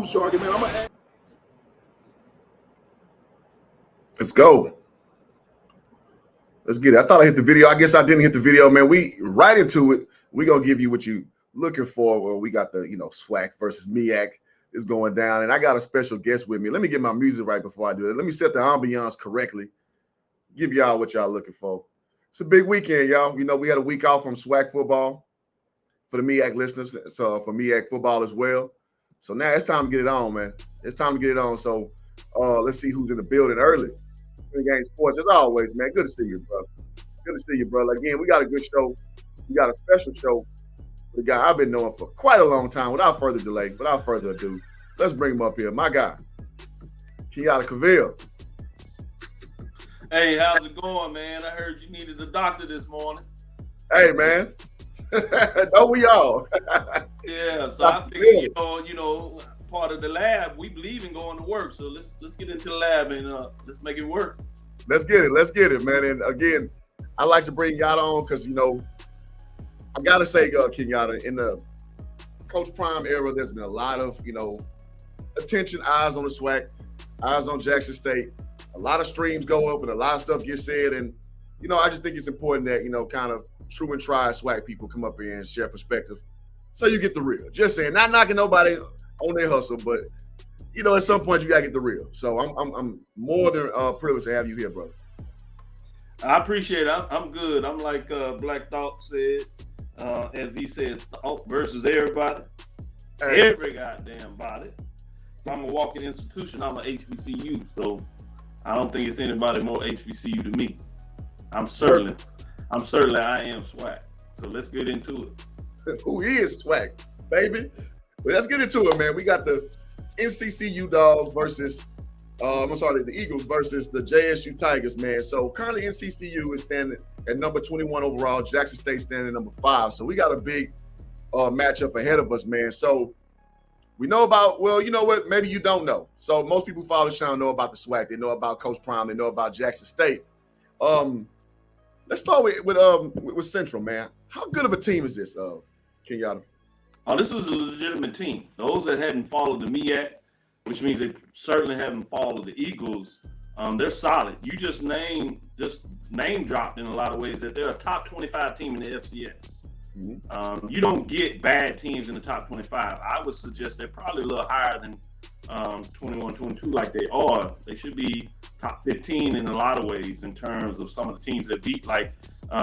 too, Sharky, man. I'm gonna. Let's go. Let's get it. I thought I hit the video. I guess I didn't hit the video, man. We right into it. We gonna give you what you looking for. Well, we got the SWAC versus Meac is going down, and I got a special guest with me. Let me get my music right before I do it. Let me set the ambiance correctly. Give y'all what y'all looking for. It's a big weekend, y'all. We had a week off from SWAC football for the Meac listeners, so for Meac football as well. So now it's time to get it on, man. It's time to get it on. So let's see who's in the building early. Game Sports, as always, man. Good to see you, bro. Good to see you, bro. Again, we got a good show. We got a special show with a guy I've been knowing for quite a long time. Without further delay, without further ado, let's bring him up here. My guy, Kenyatta Cavil. Hey, how's it going, man? I heard you needed a doctor this morning. Hey, man. Don't we all? Yeah, so I figured, part of the lab, we believe in going to work. So let's get into the lab and let's make it work. Let's get it, man. And again, I like to bring y'all on because I gotta say, Kenyatta, in the Coach Prime era, there's been a lot of attention, eyes on the SWAC, eyes on Jackson State. A lot of streams go up and a lot of stuff gets said, and I just think it's important that kind of true and tried SWAC people come up here and share perspective, so you get the real. Just saying, not knocking nobody on their hustle, but at some point you gotta get the real. So I'm more than privileged to have you here, brother. I appreciate it. I'm good. I'm like Black Thought said, as he said, versus everybody, every goddamn body. If I'm a walking institution, I'm a HBCU. So I don't think it's anybody more HBCU to me. I am SWAC. So let's get into it. Who is SWAC, baby? Well, let's get into it, man. We got the Nccu Dogs versus, the Eagles versus the JSU Tigers, man. So currently Nccu is standing at number 21 overall. Jackson State standing at number 5. So we got a big matchup ahead of us, man. So we know about, well, you know what? Maybe you don't know. So most people follow the channel know about the SWAC. They know about Coach Prime. They know about Jackson State. Let's start with Central, man. How good of a team is this, Kenyatta? Oh, this is a legitimate team. Those that hadn't followed the Meac, which means they certainly haven't followed the Eagles, they're solid. You just name dropped in a lot of ways that they're a top 25 team in the FCS. Mm-hmm. You don't get bad teams in the top 25. I would suggest they're probably a little higher than 21, 22 like they are. They should be top 15 in a lot of ways in terms of some of the teams that beat,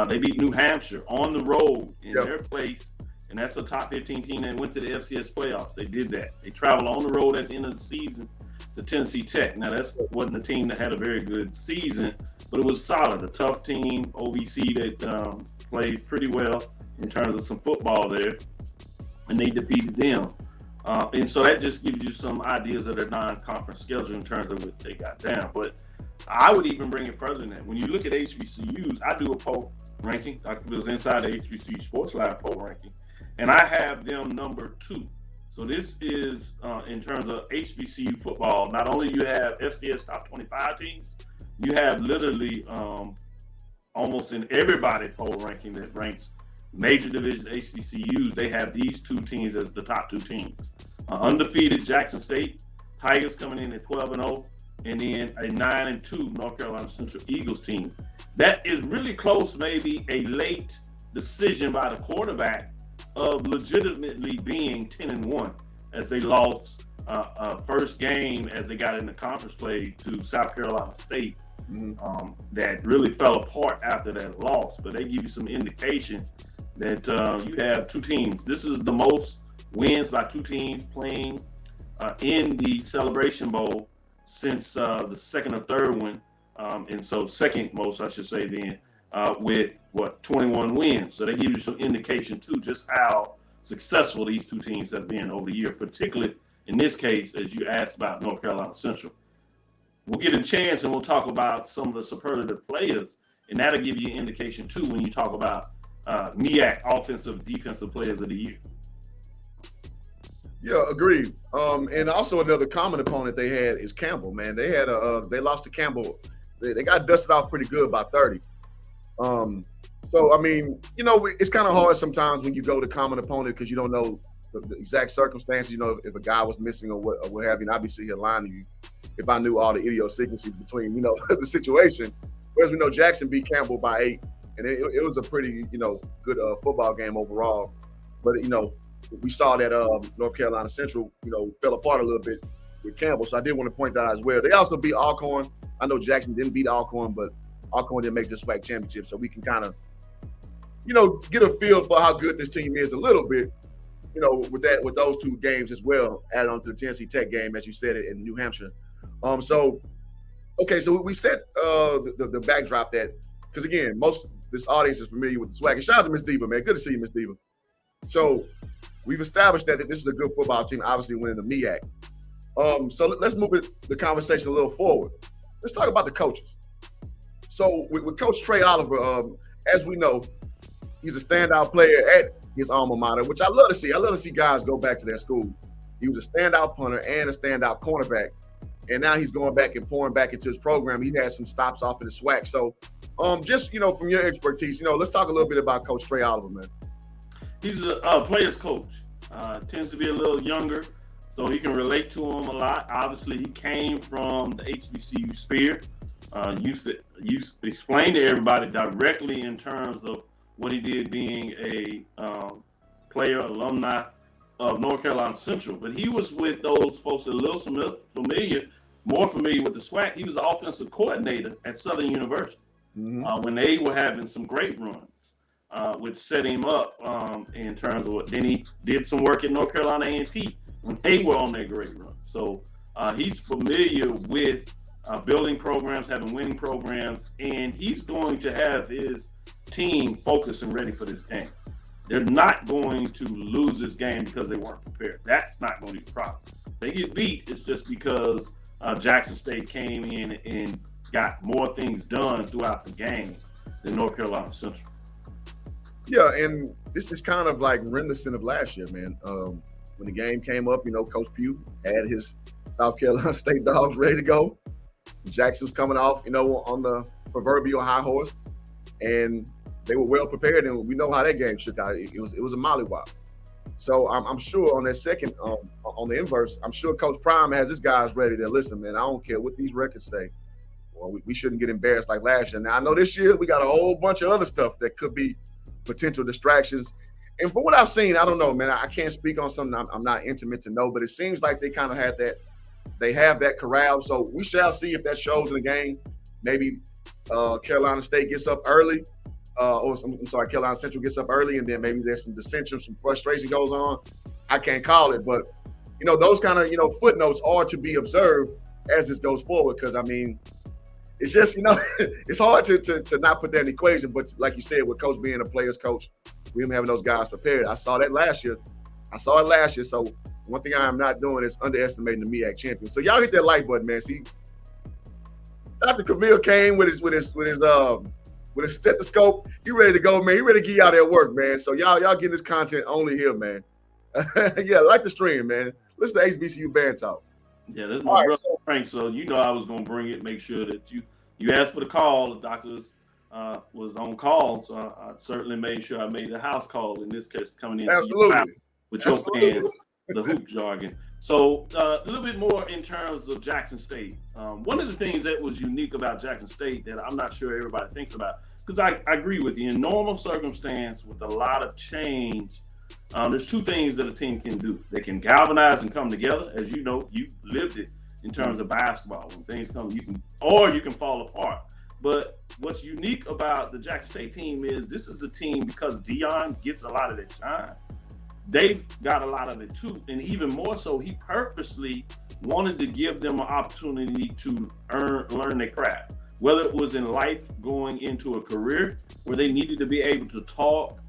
they beat New Hampshire on the road in their place. And that's a top 15 team that went to the FCS playoffs. They did that. They traveled on the road at the end of the season to Tennessee Tech. Now, that wasn't a team that had a very good season, but it was solid. A tough team, OVC, that plays pretty well in terms of some football there, and they defeated them. And so that just gives you some ideas of their non-conference schedule in terms of what they got down. But I would even bring it further than that. When you look at HBCUs, I do a poll ranking. I was inside the HBCU Sports Lab poll ranking. And I have them number 2. So this is in terms of HBCU football. Not only you have FCS top 25 teams, you have literally almost in everybody poll ranking that ranks major division HBCUs, they have these 2 teams as the top 2 teams. Undefeated Jackson State Tigers coming in at 12-0, and then a 9-2 North Carolina Central Eagles team. That is really close, maybe a late decision by the quarterback of legitimately being 10-1 as they lost first game as they got in the conference play to South Carolina State. That really fell apart after that loss, but they give you some indication that you have 2 teams. This is the most wins by 2 teams playing in the Celebration Bowl since the second or third one, and so second most, I should say, then with 21 wins. So they give you some indication too, just how successful these 2 teams have been over the year, particularly in this case, as you asked about North Carolina Central. We'll get a chance and we'll talk about some of the superlative players, and that'll give you an indication too when you talk about Meac offensive, defensive players of the year. Yeah, agreed. And also another common opponent they had is Campbell, man. They had they lost to Campbell. They got dusted off pretty good by 30. So, I mean, it's kind of hard sometimes when you go to common opponent because you don't know the exact circumstances. You know, if a guy was missing or what have you, and I'd be sitting here lying to you if I knew all the idiosyncrasies between, you know, the situation. Whereas we know Jackson beat Campbell by 8, and it was a pretty, you know, good football game overall. But, you know, we saw that North Carolina Central, you know, fell apart a little bit with Campbell. So I did want to point that out as well. They also beat Alcorn. I know Jackson didn't beat Alcorn, but Alcorn didn't make the SWAC championship. So we can kind of, you know, get a feel for how good this team is a little bit, you know, with those 2 games as well, added on to the Tennessee Tech game, as you said it, in New Hampshire. So we set the backdrop that, because again, this audience is familiar with the SWAC. And shout out to Miss Diva, man. Good to see you, Miss Diva. So we've established that this is a good football team, obviously winning the Meac. So let's move the conversation a little forward. Let's talk about the coaches. So with Coach Trey Oliver, as we know, he's a standout player at his alma mater, which I love to see. I love to see guys go back to their school. He was a standout punter and a standout cornerback. And now he's going back and pouring back into his program. He had some stops off in the SWAC. So just, you know, from your expertise, you know, let's talk a little bit about Coach Trey Oliver, man. He's a player's coach. Tends to be a little younger, so he can relate to him a lot. Obviously, he came from the HBCU sphere. You explained to everybody directly in terms of what he did being a player, alumni of North Carolina Central. But he was with those folks that are a little more familiar with the SWAC. He was the offensive coordinator at Southern University when they were having some great runs, which set him up in terms of what. Then he did some work at North Carolina A&T when they were on their great run. So he's familiar with building programs, having winning programs, and he's going to have his team focused and ready for this game. They're not going to lose this game because they weren't prepared. That's not going to be the problem. They get beat, it's just because Jackson State came in and got more things done throughout the game than North Carolina Central. Yeah, and this is kind of like reminiscent of last year, man. When the game came up, you know, Coach Pugh had his South Carolina State Dogs ready to go. Jackson was coming off, you know, on the proverbial high horse, and they were well prepared, and we know how that game shook out. It was a mollywop. So I'm sure on that second, on the inverse, I'm sure Coach Prime has his guys ready to listen, man. I don't care what these records say. Well, we shouldn't get embarrassed like last year. Now, I know this year we got a whole bunch of other stuff that could be potential distractions. And from what I've seen, I don't know, man. I can't speak on something I'm not intimate to know, but it seems like they kind of had that. They have that corral. So we shall see if that shows in the game. Maybe Carolina State gets up early. Carolina Central gets up early, and then maybe there's some dissension, some frustration goes on. I can't call it, but, you know, those kind of, you know, footnotes are to be observed as this goes forward, because, I mean, it's just, you know, it's hard to not put that in the equation, but like you said, with Coach being a player's coach, we him having those guys prepared. I saw that last year. So one thing I am not doing is underestimating the Meac champion. So y'all hit that like button, man. See, Dr. Cavil came with his stethoscope. He ready to go, man. He ready to get y'all that work, man. So y'all getting this content only here, man. Yeah, like the stream, man. Listen to HBCU Band Talk. Yeah, that's my brother Frank. So you know I was gonna bring it. Make sure that you asked for the call. The doctor was on call, so I certainly made sure I made the house call in this case, coming in with your fans, the hoop jargon. So a little bit more in terms of Jackson State. One of the things that was unique about Jackson State that I'm not sure everybody thinks about, because I agree with you, in normal circumstance with a lot of change, there's two things that a team can do. They can galvanize and come together. As you know, you lived it in terms of basketball. When things come, you can fall apart. But what's unique about the Jackson State team is this is a team, because Dion gets a lot of that shine, they've got a lot of it too. And even more so, he purposely wanted to give them an opportunity to learn their craft, whether it was in life going into a career where they needed to be able to talk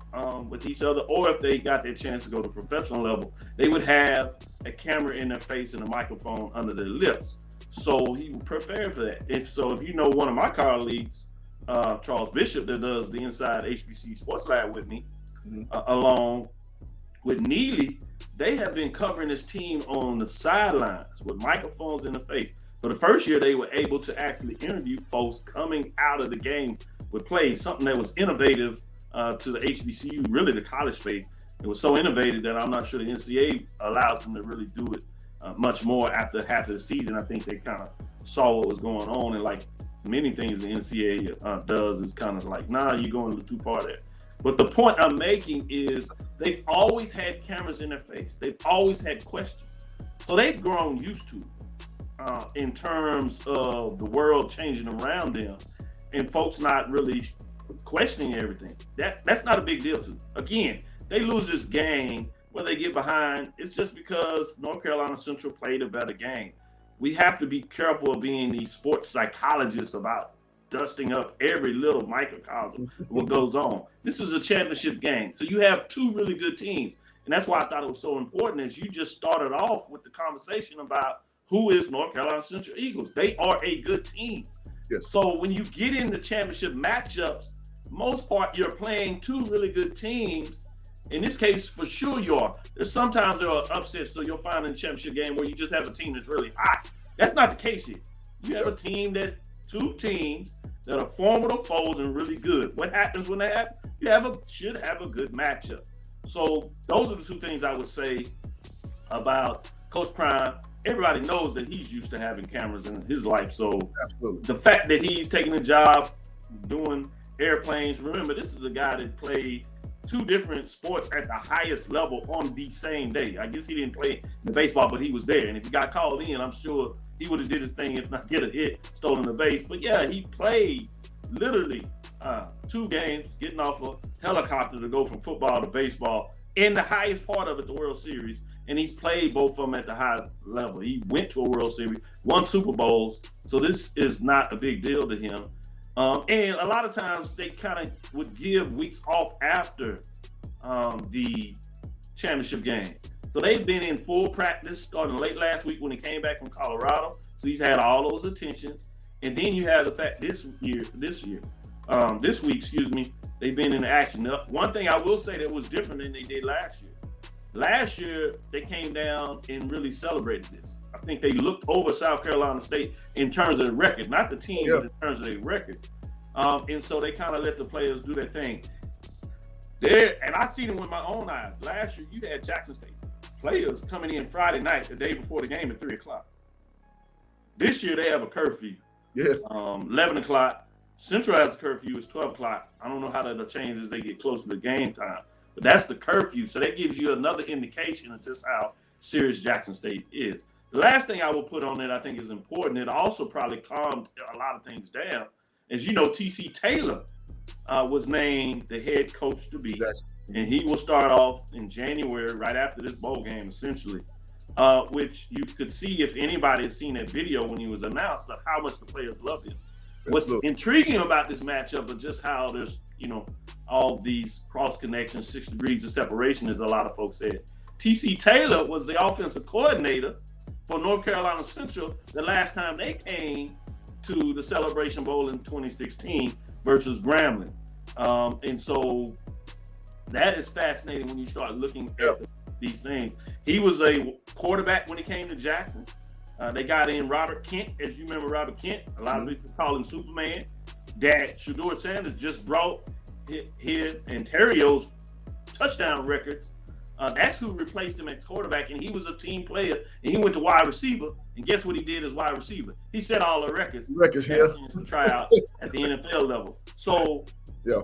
with each other, or if they got their chance to go to professional level, they would have a camera in their face and a microphone under their lips. So he prepared for that. If you know one of my colleagues, Charles Bishop, that does the Inside HBCU Sports Lab with me, along with Neely, they have been covering this team on the sidelines with microphones in the face. For the first year, they were able to actually interview folks coming out of the game with plays, something that was innovative to the HBCU, really the college space. It was so innovative that I'm not sure the NCAA allows them to really do it much more after half of the season. I think they kind of saw what was going on, and like many things the NCAA does is kind of like, nah, you're going a little too far there. But the point I'm making is they've always had cameras in their face. They've always had questions. So they've grown used to it in terms of the world changing around them and folks not really questioning everything. That's not a big deal to them. Again, they lose this game where they get behind. It's just because North Carolina Central played a better game. We have to be careful of being these sports psychologists about dusting up every little microcosm of what goes on. This is a championship game. So you have two really good teams. And that's why I thought it was so important as you just started off with the conversation about who is North Carolina Central Eagles. They are a good team. Yes. So when you get into championship matchups, most part you're playing two really good teams. In this case, for sure you are. There's sometimes there are upsets, so you'll find in the championship game where you just have a team that's really hot. That's not the case here. You have a team two teams that are formidable foes and really good. What happens when they happen? You should have a good matchup. So those are the two things I would say about Coach Prime. Everybody knows that he's used to having cameras in his life. So absolutely. The fact that he's taking a job doing airplanes, remember, this is a guy that played two different sports at the highest level on the same day. I guess he didn't play the baseball, but he was there. And if he got called in, I'm sure he would have did his thing, if not get a hit, stolen the base. But yeah, he played literally 2 games, getting off a helicopter to go from football to baseball in the highest part of it, the World Series. And he's played both of them at the high level. He went to a World Series, won Super Bowls. So this is not a big deal to him. And a lot of times they kind of would give weeks off after the championship game. So they've been in full practice starting late last week when he came back from Colorado. So he's had all those attentions. And then you have the fact this week, they've been in action. Now, one thing I will say that was different than they did last year. Last year, they came down and really celebrated this. I think they looked over South Carolina State in terms of the record, not the team, but in terms of their record. And so they kind of let the players do their thing. And I seen it with my own eyes. Last year, you had Jackson State players coming in Friday night, the day before the game at 3 o'clock. This year, they have a curfew. 11 o'clock. Central has a curfew. It's 12 o'clock. I don't know how that'll change as they get closer to game time. But that's the curfew. So that gives you another indication of just how serious Jackson State is. The last thing I will put on it I think is important. It also probably calmed a lot of things down. As you know, T.C. Taylor was named the head coach to be. And he will start off in January, right after this bowl game, essentially, which you could see if anybody has seen that video when he was announced of how much the players loved him. What's intriguing about this matchup is just how there's, all these cross connections, 6 degrees of separation, as a lot of folks said. T.C. Taylor was the offensive coordinator for North Carolina Central the last time they came to the Celebration Bowl in 2016 versus Grambling. And so that is fascinating when you start looking at these things. He was a quarterback when he came to Jackson. They got in Robert Kent, as you remember Robert Kent. A lot of people call him Superman. That Shedeur Sanders just brought his and Terrio's touchdown records. That's who replaced him at quarterback, and he was a team player, and he went to wide receiver, and guess what he did as wide receiver? He set all the records to try out at the NFL level. So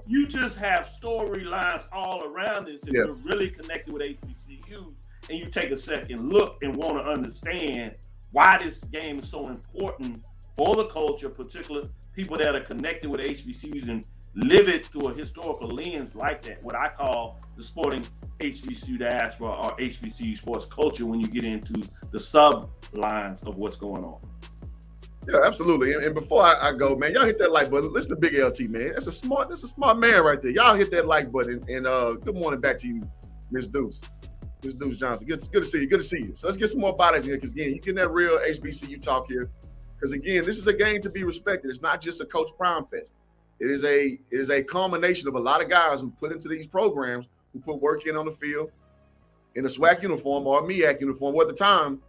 you just have storylines all around this if you're really connected with HBCUs, and you take a second look and want to understand why this game is so important for the culture, particularly people that are connected with HBCUs and live it through a historical lens like that, what I call the sporting HBCU diaspora or HBCU sports culture when you get into the sub-lines of what's going on. Yeah, absolutely. And before I go, man, y'all hit that like button. Listen to Big LT, man. That's a smart man right there. Y'all hit that like button. And good morning back to you, Miss Deuce. Miss Deuce Johnson. Good to see you. Good to see you. So let's get some more bodies here because, again, you getting that real HBCU talk here. Because, again, this is a game to be respected. It's not just a Coach Prime fest. It is a culmination of a lot of guys who put into these programs, who put work in on the field in a SWAC uniform or a Meac uniform. Well, at the time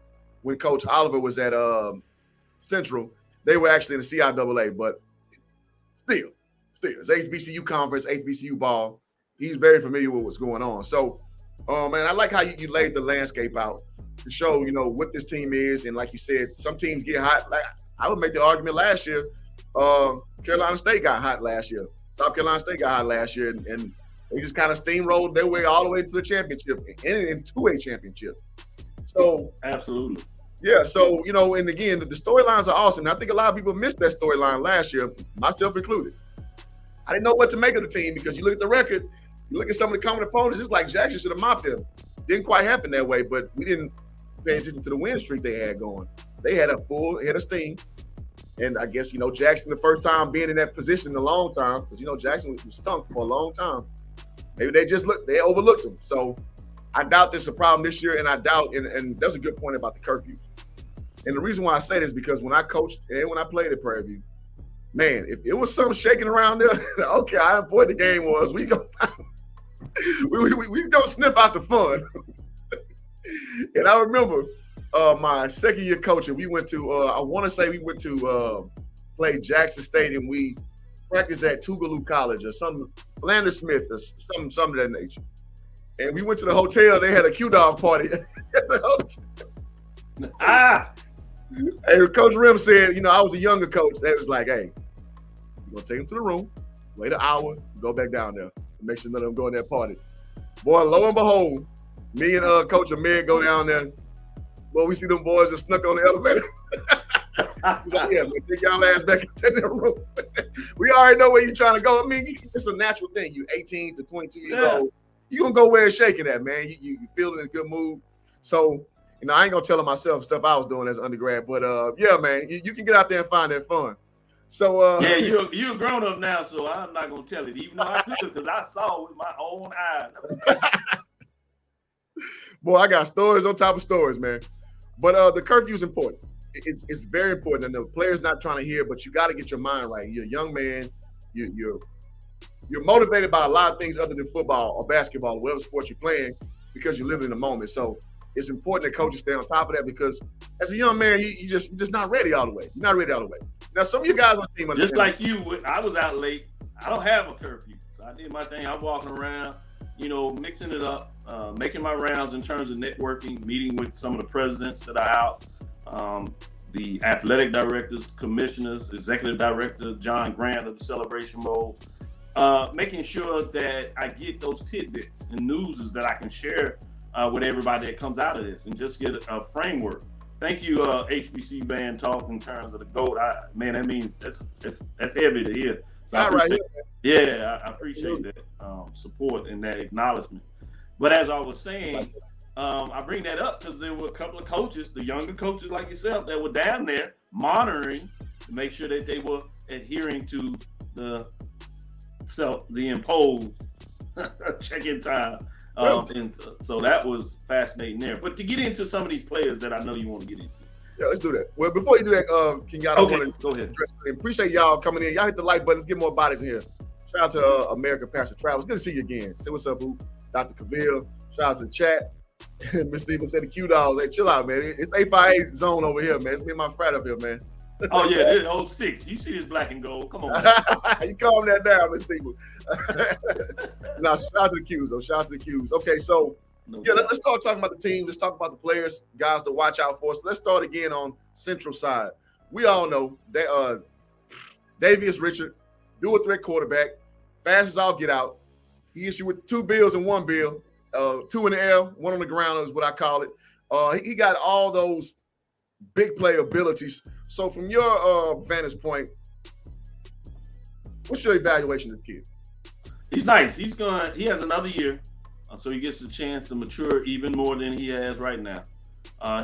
when Coach Oliver was at Central, they were actually in the CIAA, but still, it's HBCU conference, HBCU ball. He's very familiar with what's going on. So Man, I like how you laid the landscape out to show, what this team is. And like you said, some teams get hot. Like I would make the argument last year. Carolina State got hot last year. South Carolina State got hot last year, and they just kind of steamrolled their way all the way to the championship and into a championship. So absolutely. Yeah, so, and again, the storylines are awesome. I think a lot of people missed that storyline last year, myself included. I didn't know what to make of the team because you look at the record, you look at some of the common opponents, it's like Jackson should have mopped them. Didn't quite happen that way, but we didn't pay attention to the win streak they had going. They had a full head of steam. And I guess, Jackson, the first time being in that position in a long time, because, Jackson was stunk for a long time. Maybe they overlooked him. So I doubt this is a problem this year, and I doubt, and that's a good point about the curfew. And the reason why I say this is because when I coached and when I played at Prairie View, man, if it was something shaking around there, okay, I avoid the game was we gonna sniff out the fun. And I remember my second year coaching, we went to I want to say we went to play Jackson State, and we practiced at Tougaloo College or some Lander Smith or something of that nature. And we went to the hotel. They had a Q-Dog party at the hotel. Hey, Coach Rim said, I was a younger coach. They was like, hey, you're going to take them to the room, wait an hour, go back down there, and make sure none of them go in that party. Boy, lo and behold, me and Coach Meac go down there. Boy, we see them boys just snuck on the elevator. He's like, yeah, man, take y'all ass back into the room. We already know where you're trying to go. I mean, it's a natural thing. You 18 to 22 years old. You're going to go where it's shaking at, man. You feeling in a good mood. So, I ain't going to tell them myself stuff I was doing as an undergrad. But, yeah, man, you can get out there and find that fun. So, yeah, you're a grown-up now, so I'm not going to tell it, even though I could, because I saw it with my own eyes. Boy, I got stories on top of stories, man. But the curfew is important. It's very important. And the player's not trying to hear, but you got to get your mind right. You're a young man. You're motivated by a lot of things other than football or basketball or whatever sports you're playing because you're living in the moment. So it's important that coaches stay on top of that because as a young man, you're just not ready all the way. You're not ready all the way. Now, some of you guys on the team just like you, I was out late. I don't have a curfew. So I did my thing. I'm walking around, mixing it up, making my rounds in terms of networking, meeting with some of the presidents that are out, the athletic directors, commissioners, executive director, John Grant of the Celebration Bowl, making sure that I get those tidbits and news that I can share with everybody that comes out of this and just get a framework. Thank you, HBC Band Talk in terms of the GOAT. Man, I mean, that's heavy to hear. So I appreciate that support and that acknowledgement. But as I was saying, I bring that up because there were a couple of coaches, the younger coaches like yourself, that were down there monitoring to make sure that they were adhering to the imposed check-in time. And so that was fascinating there. But to get into some of these players that I know you want to get into. Yeah, let's do that. Well, before you do that, Kenyatta, okay, go ahead. Appreciate y'all coming in. Y'all hit the like button. Let's get more bodies in here. Shout out to American Pastor Travis. Good to see you again. Say what's up, boo. Dr. Cavil. Shout out to the chat. Mr. Stephen said the Q-Dogs. Hey, chill out, man. It's 858 zone over here, man. It's me and my frat up here, man. Oh, yeah, this is 06. You see this black and gold. Come on, man. You calm that down, Mr. Stephen. Now, shout out to the Qs, though. Shout out to the Qs. Okay, so, let's start talking about the team. Let's talk about the players, guys to watch out for. So let's start again on Central side. We all know that Davius Richard, dual threat quarterback, fast as all get out. He issued with 2 bills and 1 bill, 2 in the air, 1 on the ground is what I call it. He got all those big play abilities. So from your vantage point, what's your evaluation of this kid? He's nice. He has another year, so he gets a chance to mature even more than he has right now.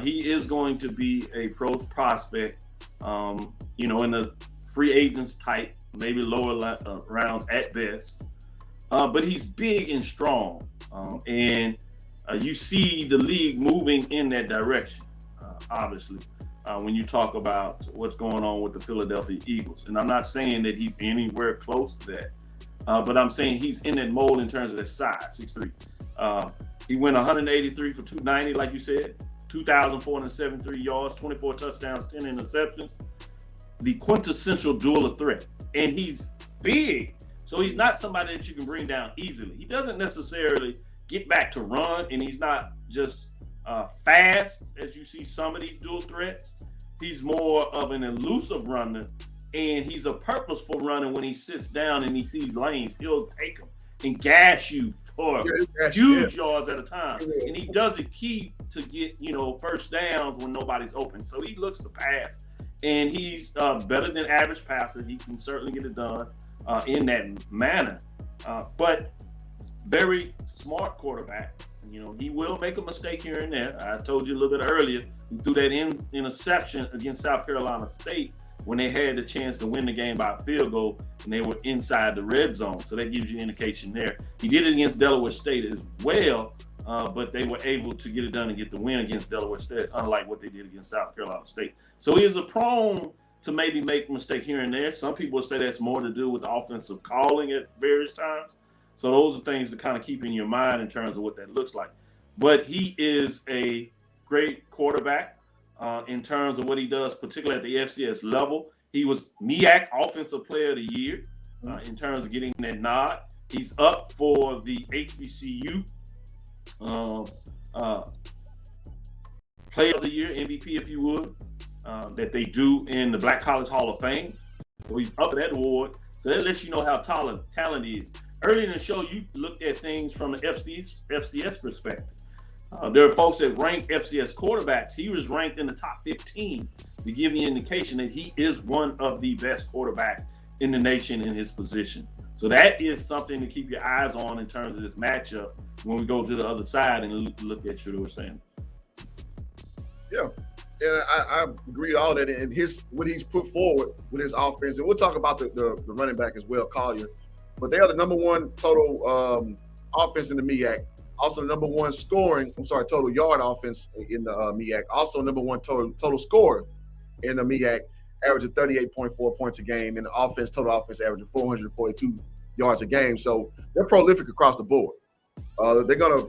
He is going to be a pro prospect, in the free agents type, maybe lower rounds at best. But he's big and strong, and you see the league moving in that direction, obviously, when you talk about what's going on with the Philadelphia Eagles. And I'm not saying that he's anywhere close to that, but I'm saying he's in that mold in terms of his size, 6'3". He went 183 for 290, like you said, 2,473 yards, 24 touchdowns, 10 interceptions. The quintessential dual threat. And he's big. So he's not somebody that you can bring down easily. He doesn't necessarily get back to run, and he's not just fast as you see some of these dual threats. He's more of an elusive runner, and he's a purposeful runner. When he sits down and he sees lanes, he'll take them and gash you for huge yards at a time. And he does it key to get, first downs when nobody's open. So he looks to pass, and he's better than average passer. He can certainly get it done in that manner. But very smart quarterback. He will make a mistake here and there. I told you a little bit earlier, he threw that interception against South Carolina State when they had the chance to win the game by a field goal, and they were inside the red zone. So that gives you indication there. He did it against Delaware State as well, but they were able to get it done and get the win against Delaware State, unlike what they did against South Carolina State. So he is prone to maybe make a mistake here and there. Some people say that's more to do with the offensive calling at various times. So those are things to kind of keep in your mind in terms of what that looks like. But he is a great quarterback in terms of what he does, particularly at the FCS level. He was Meac Offensive Player of the Year in terms of getting that nod. He's up for the HBCU Player of the Year, MVP, if you would, that they do in the Black College Hall of Fame. So he's up for that award. So that lets you know how talent is. Earlier in the show, you looked at things from the FCS perspective. There are folks that rank FCS quarterbacks. He was ranked in the top 15 to give you an indication that he is one of the best quarterbacks in the nation in his position. So that is something to keep your eyes on in terms of this matchup when we go to the other side and look at what we're saying. Yeah. And I agree with all that, and what he's put forward with his offense. And we'll talk about the running back as well, Collier. But they are the number one total offense in the Meac. Also the number one total yard offense in the Meac. Also number one total scorer in the Meac, averaging 38.4 points a game, and the total offense averaging 442 yards a game. So they're prolific across the board. They're gonna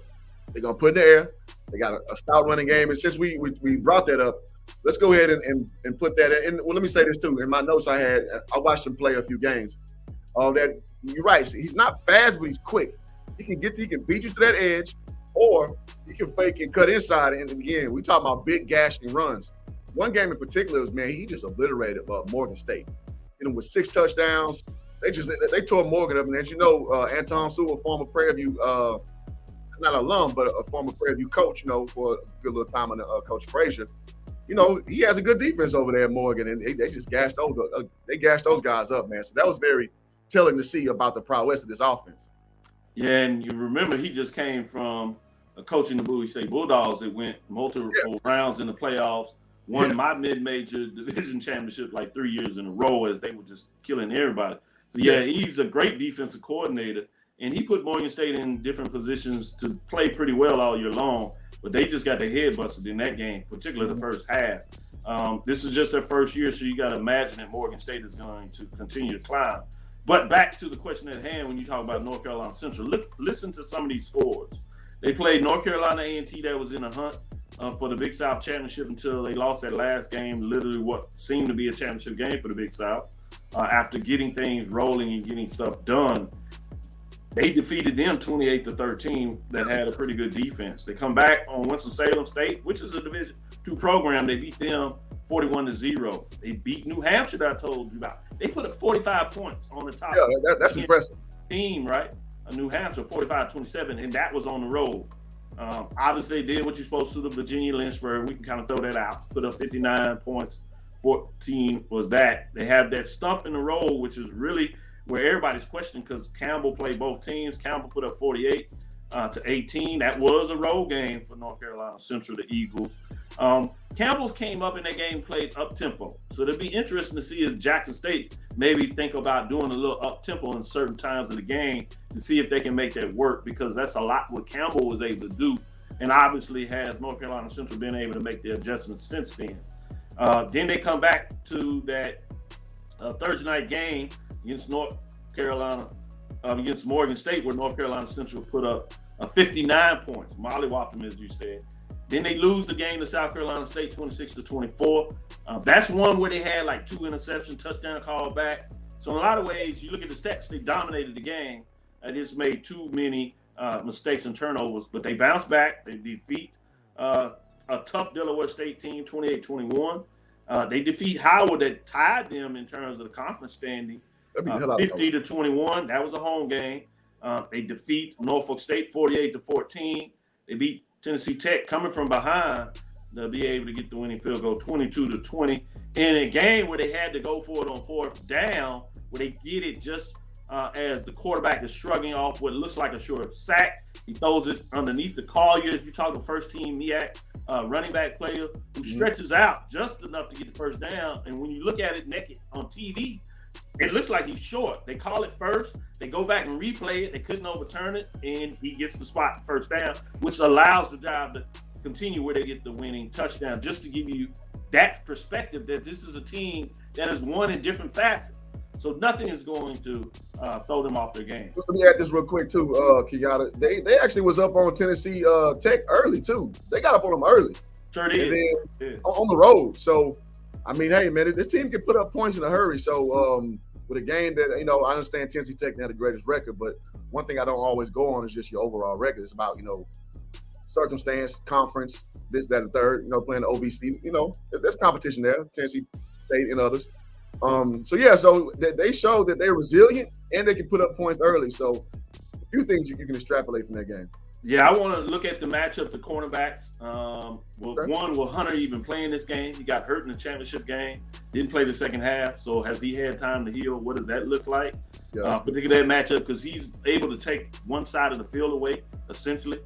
put in the air. They got a stout running game. And since we brought that up, let's go ahead and put that in. Well, let me say this too. In my notes I watched him play a few games. That you're right. He's not fast, but he's quick. He can beat you to that edge, or he can fake and cut inside. And again, we talk about big gashing runs. One game in particular was, man, he just obliterated Morgan State. With 6 touchdowns, they tore Morgan up. And as you know, Anton Sewell, former Prairie View, not alum, but a former Prairie View coach, for a good little time under Coach Frazier. He has a good defense over there at Morgan, and they just gashed those guys up, man. So that was very telling to see about the prowess of this offense. Yeah, and you remember he just came from coaching the Bowie State Bulldogs that went multiple rounds in the playoffs, won my mid-major division championship like 3 years in a row as they were just killing everybody. So, he's a great defensive coordinator, and he put Morgan State in different positions to play pretty well all year long, but they just got their head busted in that game, particularly the first half. This is just their first year, so you got to imagine that Morgan State is going to continue to climb. But back to the question at hand, when you talk about North Carolina Central, listen to some of these scores. They played North Carolina A&T that was in a hunt for the Big South Championship until they lost that last game, literally what seemed to be a championship game for the Big South. After getting things rolling and getting stuff done, they defeated them 28-13 that had a pretty good defense. They come back on Winston-Salem State, which is a Division II program. They beat them 41-0. They beat New Hampshire that I told you about. They put up 45 points on the top. Yeah, that's impressive. Team, right? New Hampshire, 45-27, and that was on the road. Obviously, they did what you're supposed to the Virginia Lynchburg. We can kind of throw that out. Put up 59 points. 14 was that. They have that stump in the road, which is really where everybody's questioning because Campbell played both teams. Campbell put up 48-18. That was a road game for North Carolina Central, the Eagles. Campbell came up in that game, played up-tempo. So it'll be interesting to see if Jackson State maybe think about doing a little up-tempo in certain times of the game to see if they can make that work, because that's a lot what Campbell was able to do, and obviously has North Carolina Central been able to make the adjustments since then. Then they come back to that Thursday night game against against Morgan State, where North Carolina Central put up 59 points, mollywopped them, as you said. Then they lose the game to South Carolina State 26-24. That's one where they had like 2 interception, touchdown call back. So in a lot of ways, you look at the stats, they dominated the game. They just made too many mistakes and turnovers, but they bounce back. They defeat a tough Delaware State team, 28-21. They defeat Howard that tied them in terms of the conference standing, 50-21. That was a home game. They defeat Norfolk State 48-14. They beat Tennessee Tech coming from behind. They'll be able to get the winning field goal 22-20 in a game where they had to go for it on fourth down, where they get it just as the quarterback is shrugging off what looks like a short sack. He throws it underneath the Collier. You talk to first team Meac running back player who stretches out just enough to get the first down. And when you look at it naked on TV, it looks like he's short. They call it first. They go back and replay it. They couldn't overturn it, and he gets the spot first down, which allows the drive to continue where they get the winning touchdown. Just to give you that perspective that this is a team that has won in different facets. So nothing is going to throw them off their game. Let me add this real quick too, Kenyatta. They actually was up on Tennessee Tech early too. They got up on them early. Sure did. And then on the road. So, I mean, hey, man, this team can put up points in a hurry. So, with a game that, I understand Tennessee Tech had the greatest record, but one thing I don't always go on is just your overall record. It's about, circumstance, conference, this, that, and third, playing the OVC. There's competition there, Tennessee State and others. So they show that they're resilient and they can put up points early. So a few things you can extrapolate from that game. Yeah, I want to look at the matchup, the cornerbacks. One, will Hunter even play in this game? He got hurt in the championship game, didn't play the second half. So has he had time to heal? What does that look like? Yeah. Particularly that matchup, because he's able to take one side of the field away, essentially.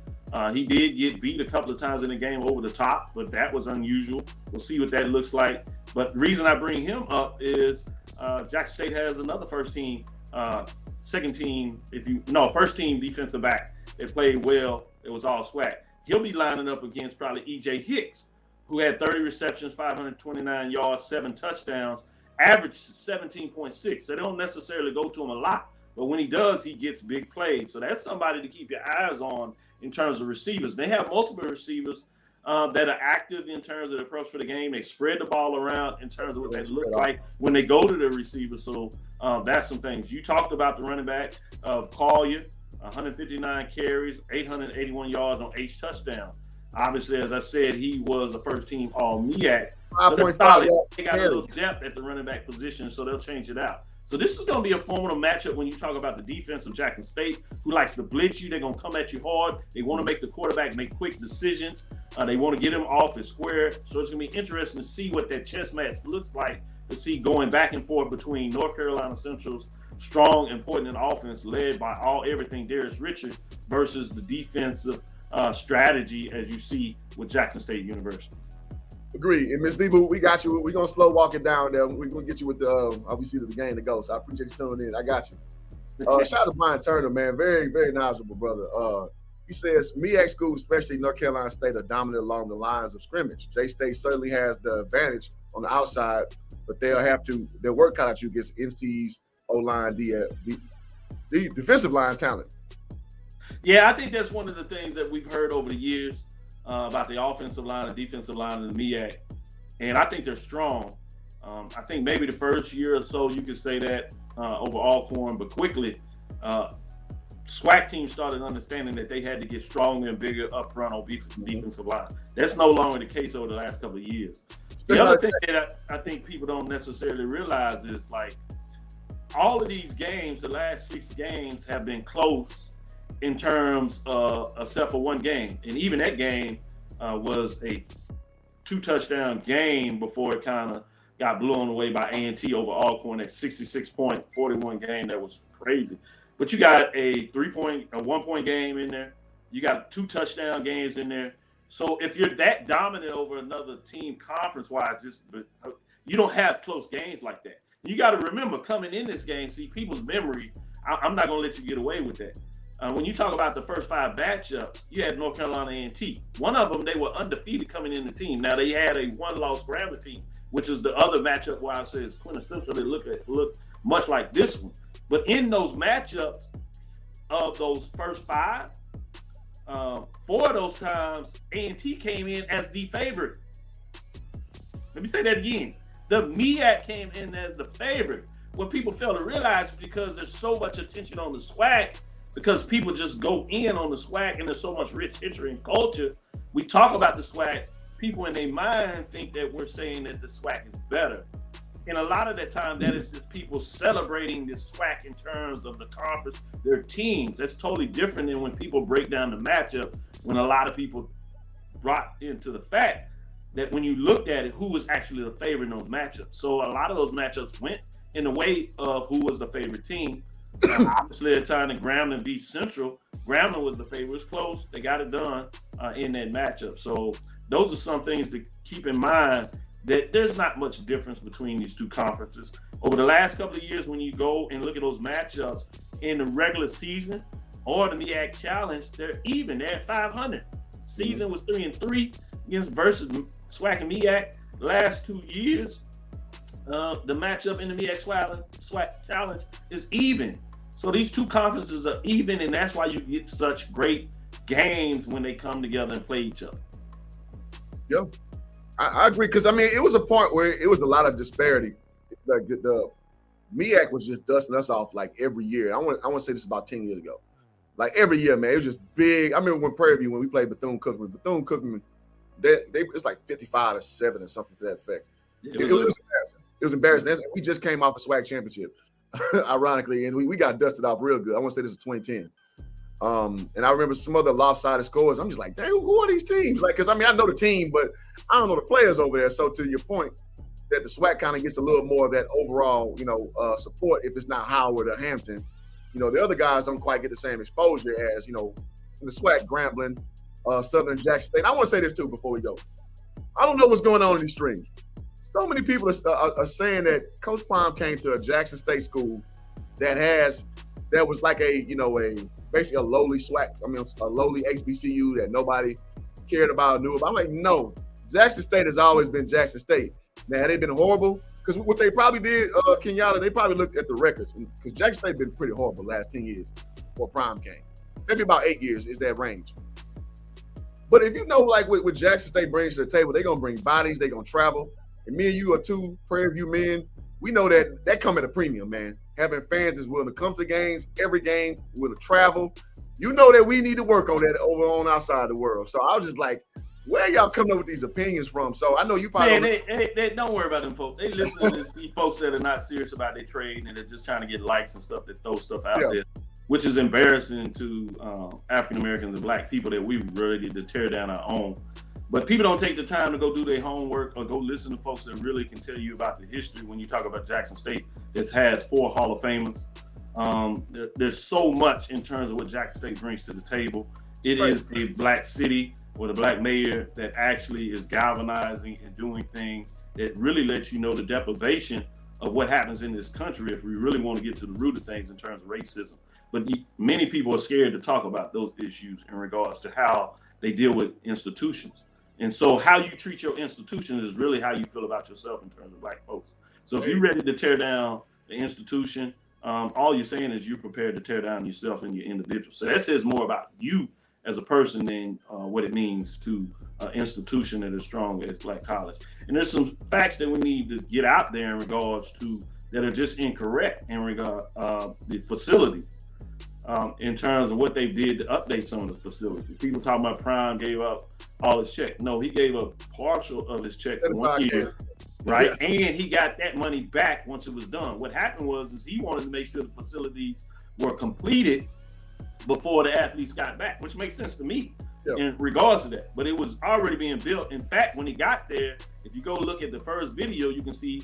He did get beat a couple of times in the game over the top, but that was unusual. We'll see what that looks like. But the reason I bring him up is Jackson State has another first team defensive back. They played well. It was all swag. He'll be lining up against probably E.J. Hicks, who had 30 receptions, 529 yards, 7 touchdowns, averaged 17.6. So they don't necessarily go to him a lot. But when he does, he gets big plays. So that's somebody to keep your eyes on in terms of receivers. They have multiple receivers that are active in terms of the approach for the game. They spread the ball around in terms of what that looks like when they go to the receiver. So that's some things. You talked about the running back of Collier, 159 carries, 881 yards on 8 touchdowns. Obviously, as I said, he was a first-team All-Meac. They got a little depth at the running back position, so they'll change it out. So this is going to be a formidable matchup when you talk about the defense of Jackson State, who likes to blitz you. They're going to come at you hard. They want to make the quarterback make quick decisions. They want to get him off his square. So it's going to be interesting to see what that chess match looks like, to see going back and forth between North Carolina Central's strong and potent offense led by everything Darius Richard versus the defensive strategy as you see with Jackson State University. Agree. And Ms. Debo, we got you. We're going to slow walk it down there. We're going to get you with the obviously the game to go. So I appreciate you tuning in. I got you. Shout out to Brian Turner, man. Very, very knowledgeable brother. He says, Meac school, especially North Carolina State, are dominant along the lines of scrimmage. J-State certainly has the advantage on the outside, but they'll work cut out you against NC's O-line, the defensive line talent. Yeah, I think that's one of the things that we've heard over the years about the offensive line and defensive line in the Meac. And I think they're strong. I think maybe the first year or so you could say that over Alcorn, but quickly SWAC teams started understanding that they had to get stronger and bigger up front on defensive line. That's no longer the case over the last couple of years. The other thing that I think people don't necessarily realize is, like, all of these games, the last 6 games have been close in terms of, except for one game. And even that game was a 2-touchdown game before it kind of got blown away by A&T over Alcorn, that 66-point, 41 game. That was crazy. But you got a 1-point game in there. You got 2 touchdown games in there. So if you're that dominant over another team conference-wise, you don't have close games like that. You got to remember, coming in this game, see, people's memory, I'm not going to let you get away with that. When you talk about the first 5 matchups, you had North Carolina A&T. One of them, they were undefeated coming in the team. Now, they had a 1-loss Grambling team, which is the other matchup where I say it's quintessential. It looked much like this one. But in those matchups of those first 5, 4 of those times, A&T came in as the favorite. Let me say that again. The Meac came in as the favorite. What people fail to realize is because there's so much attention on the SWAC, because people just go in on the SWAC, and there's so much rich history and culture. We talk about the SWAC, people in their mind think that we're saying that the SWAC is better. And a lot of that time, that is just people celebrating this SWAC in terms of the conference, their teams. That's totally different than when people break down the matchup, when a lot of people brought into the fact that when you looked at it, who was actually the favorite in those matchups. So a lot of those matchups went in the way of who was the favorite team. Obviously, at the time that Grambling beat Central, Grambling was the favorite. It was close. They got it done in that matchup. So those are some things to keep in mind, that there's not much difference between these two conferences. Over the last couple of years, when you go and look at those matchups in the regular season or the Meac Challenge, they're even. They're at 500. Season was 3-3 against versus SWAC and Meac. The last 2 years, the matchup in the Meac SWAC Challenge is even. So these two conferences are even, and that's why you get such great games when they come together and play each other. Yeah, I agree, because I mean, it was a point where it was a lot of disparity. Like the Meac was just dusting us off like every year. I want to say this about 10 years ago. Like every year, man, it was just big. I remember when Prairie View, when we played Bethune-Cookman, it's like 55-7 or something to that effect. It was embarrassing. It was embarrassing. We just came off a SWAC championship, ironically, and we got dusted off real good. I want to say this is 2010. And I remember some other lopsided scores. I'm just like, dang, who are these teams? Like, because I mean, I know the team, but I don't know the players over there. So to your point, that the SWAC kind of gets a little more of that overall, support if it's not Howard or Hampton. The other guys don't quite get the same exposure as, in the SWAC, Grambling, Southern Jackson State. And I want to say this too before we go. I don't know what's going on in these streams. So many people are saying that Coach Prime came to a Jackson State school that was like basically a lowly SWAC, a lowly HBCU that nobody cared about, knew about. I'm like, no, Jackson State has always been Jackson State. Now, they've been horrible, because what they probably did, Kenyatta, they probably looked at the records, because Jackson State been pretty horrible the last 10 years before Prime came. Maybe about 8 years is that range. But if like what Jackson State brings to the table, they're going to bring bodies, they're going to travel. And me and you are two Prairie View men. We know that come at a premium, man. Having fans that's willing to come to games, every game, willing to travel. You know that we need to work on that over on our side of the world. So I was just like, where y'all coming up with these opinions from? So I know you probably they don't worry about them folks. They listen to these folks that are not serious about their trade, and they're just trying to get likes and stuff, that throw stuff out there, which is embarrassing to African Americans and Black people that we ready to tear down our own. But people don't take the time to go do their homework or go listen to folks that really can tell you about the history. When you talk about Jackson State, that has 4 Hall of Famers. There's so much in terms of what Jackson State brings to the table. It is a Black city with a Black mayor that actually is galvanizing and doing things that really lets you know the deprivation of what happens in this country if we really want to get to the root of things in terms of racism. But many people are scared to talk about those issues in regards to how they deal with institutions. And so how you treat your institutions is really how you feel about yourself in terms of Black folks. So if you're ready to tear down the institution, all you're saying is you're prepared to tear down yourself and your individual. So that says more about you as a person than what it means to an institution that is strong as Black College. And there's some facts that we need to get out there in regards to that are just incorrect in regard the facilities. In terms of what they did to update some of the facilities. People talking about Prime gave up all his check. No, he gave up partial of his check for 1 year, right? Yeah. And he got that money back once it was done. What happened was he wanted to make sure the facilities were completed before the athletes got back, which makes sense to me in regards to that. But it was already being built. In fact, when he got there, if you go look at the first video, you can see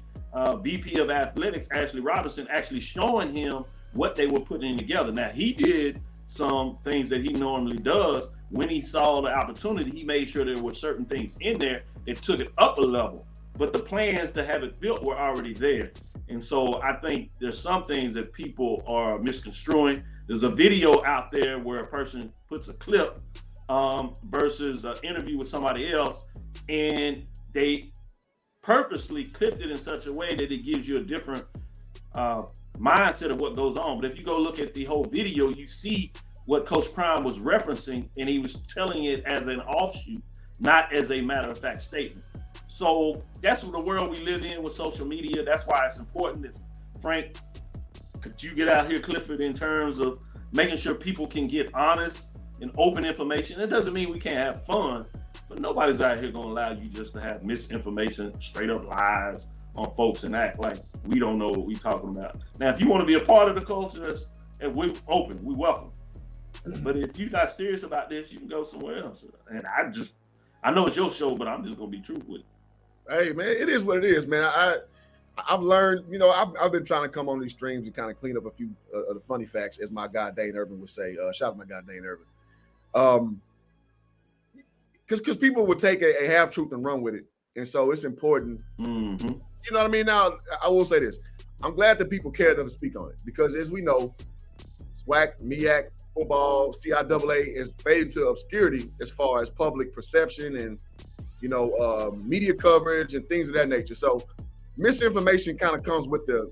VP of Athletics, Ashley Robinson, actually showing him what they were putting together. Now, he did some things that he normally does. When he saw the opportunity, he made sure there were certain things in there that took it up a level. But the plans to have it built were already there. And so I think there's some things that people are misconstruing. There's a video out there where a person puts a clip versus an interview with somebody else, and they purposely clipped it in such a way that it gives you a different mindset of what goes on. But if you go look at the whole video, you see what Coach Prime was referencing, and he was telling it as an offshoot, not as a matter of fact statement. So that's the world we live in with social media. That's why it's important. Frank, could you get out here, Clifford, in terms of making sure people can get honest and open information. It doesn't mean we can't have fun, but nobody's out here going to allow you just to have misinformation, straight up lies on folks and act like we don't know what we're talking about. Now, if you want to be a part of the culture, and we're open, we welcome. But if you're not serious about this, you can go somewhere else. And I know it's your show, but I'm just going to be truthful with it. Hey, man, it is what it is, man. I've learned, I've been trying to come on these streams and kind of clean up a few of the funny facts, as my guy Dane Irvin would say. Shout out to my guy Dane Irvin. Because people would take a half truth and run with it, and so it's important. Mm-hmm. You know what I mean? Now, I will say this: I'm glad that people care enough to speak on it, because as we know, SWAC, Meac, football, CIAA is fading to obscurity as far as public perception and media coverage and things of that nature. So misinformation kind of comes with the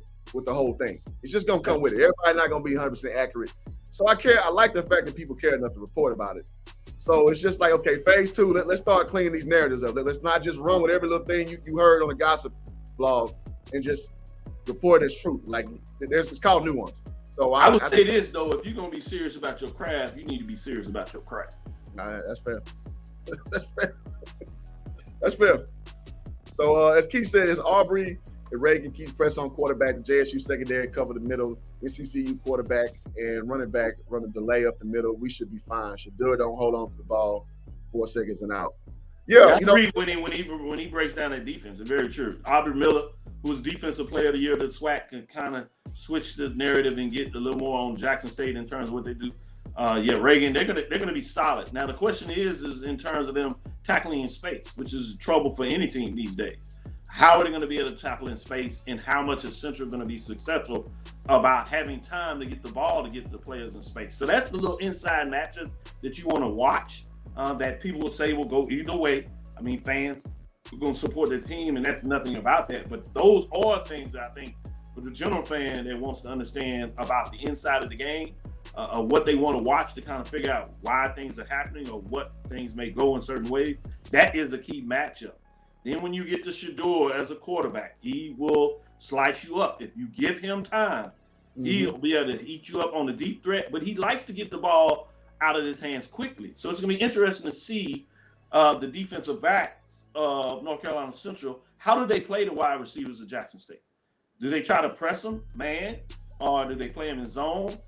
whole thing. It's just gonna come with it. Everybody's not gonna be 100% accurate. So I like the fact that people care enough to report about it. So it's just like, okay, phase 2, let's start cleaning these narratives up. Let's not just run with every little thing you heard on the gossip blog and just report as truth. Like it's called nuance. So I would say this though: if you're gonna be serious about your craft, you need to be serious about your craft. That's fair. That's fair. So as Keith said, it's Aubrey and Reagan keeps press on quarterback. The JSU secondary cover the middle. Nccu quarterback and running back run the delay up the middle. We should be fine. Shadeur don't hold on to the ball 4 seconds and out. Yeah, I agree when he breaks down that defense. It's very true. Aubrey Miller, who was Defensive Player of the Year, the SWAC can kind of switch the narrative and get a little more on Jackson State in terms of what they do. Reagan, they're gonna be solid. Now the question is in terms of them tackling in space, which is trouble for any team these days. How are they going to be able to tackle in space, and how much is Central going to be successful about having time to get the ball to get the players in space? So that's the little inside matchup that you want to watch. That people will say will go either way. I mean, fans are going to support their team, and that's nothing about that. But those are things that I think for the general fan that wants to understand about the inside of the game, what they want to watch to kind of figure out why things are happening or what things may go in certain ways. That is a key matchup. Then when you get to Shadeur as a quarterback, he will slice you up. If you give him time, he'll be able to eat you up on the deep threat, but he likes to get the ball out of his hands quickly. So it's going to be interesting to see the defensive backs of North Carolina Central. How do they play the wide receivers of Jackson State? Do they try to press them, man, or do they play them in zone?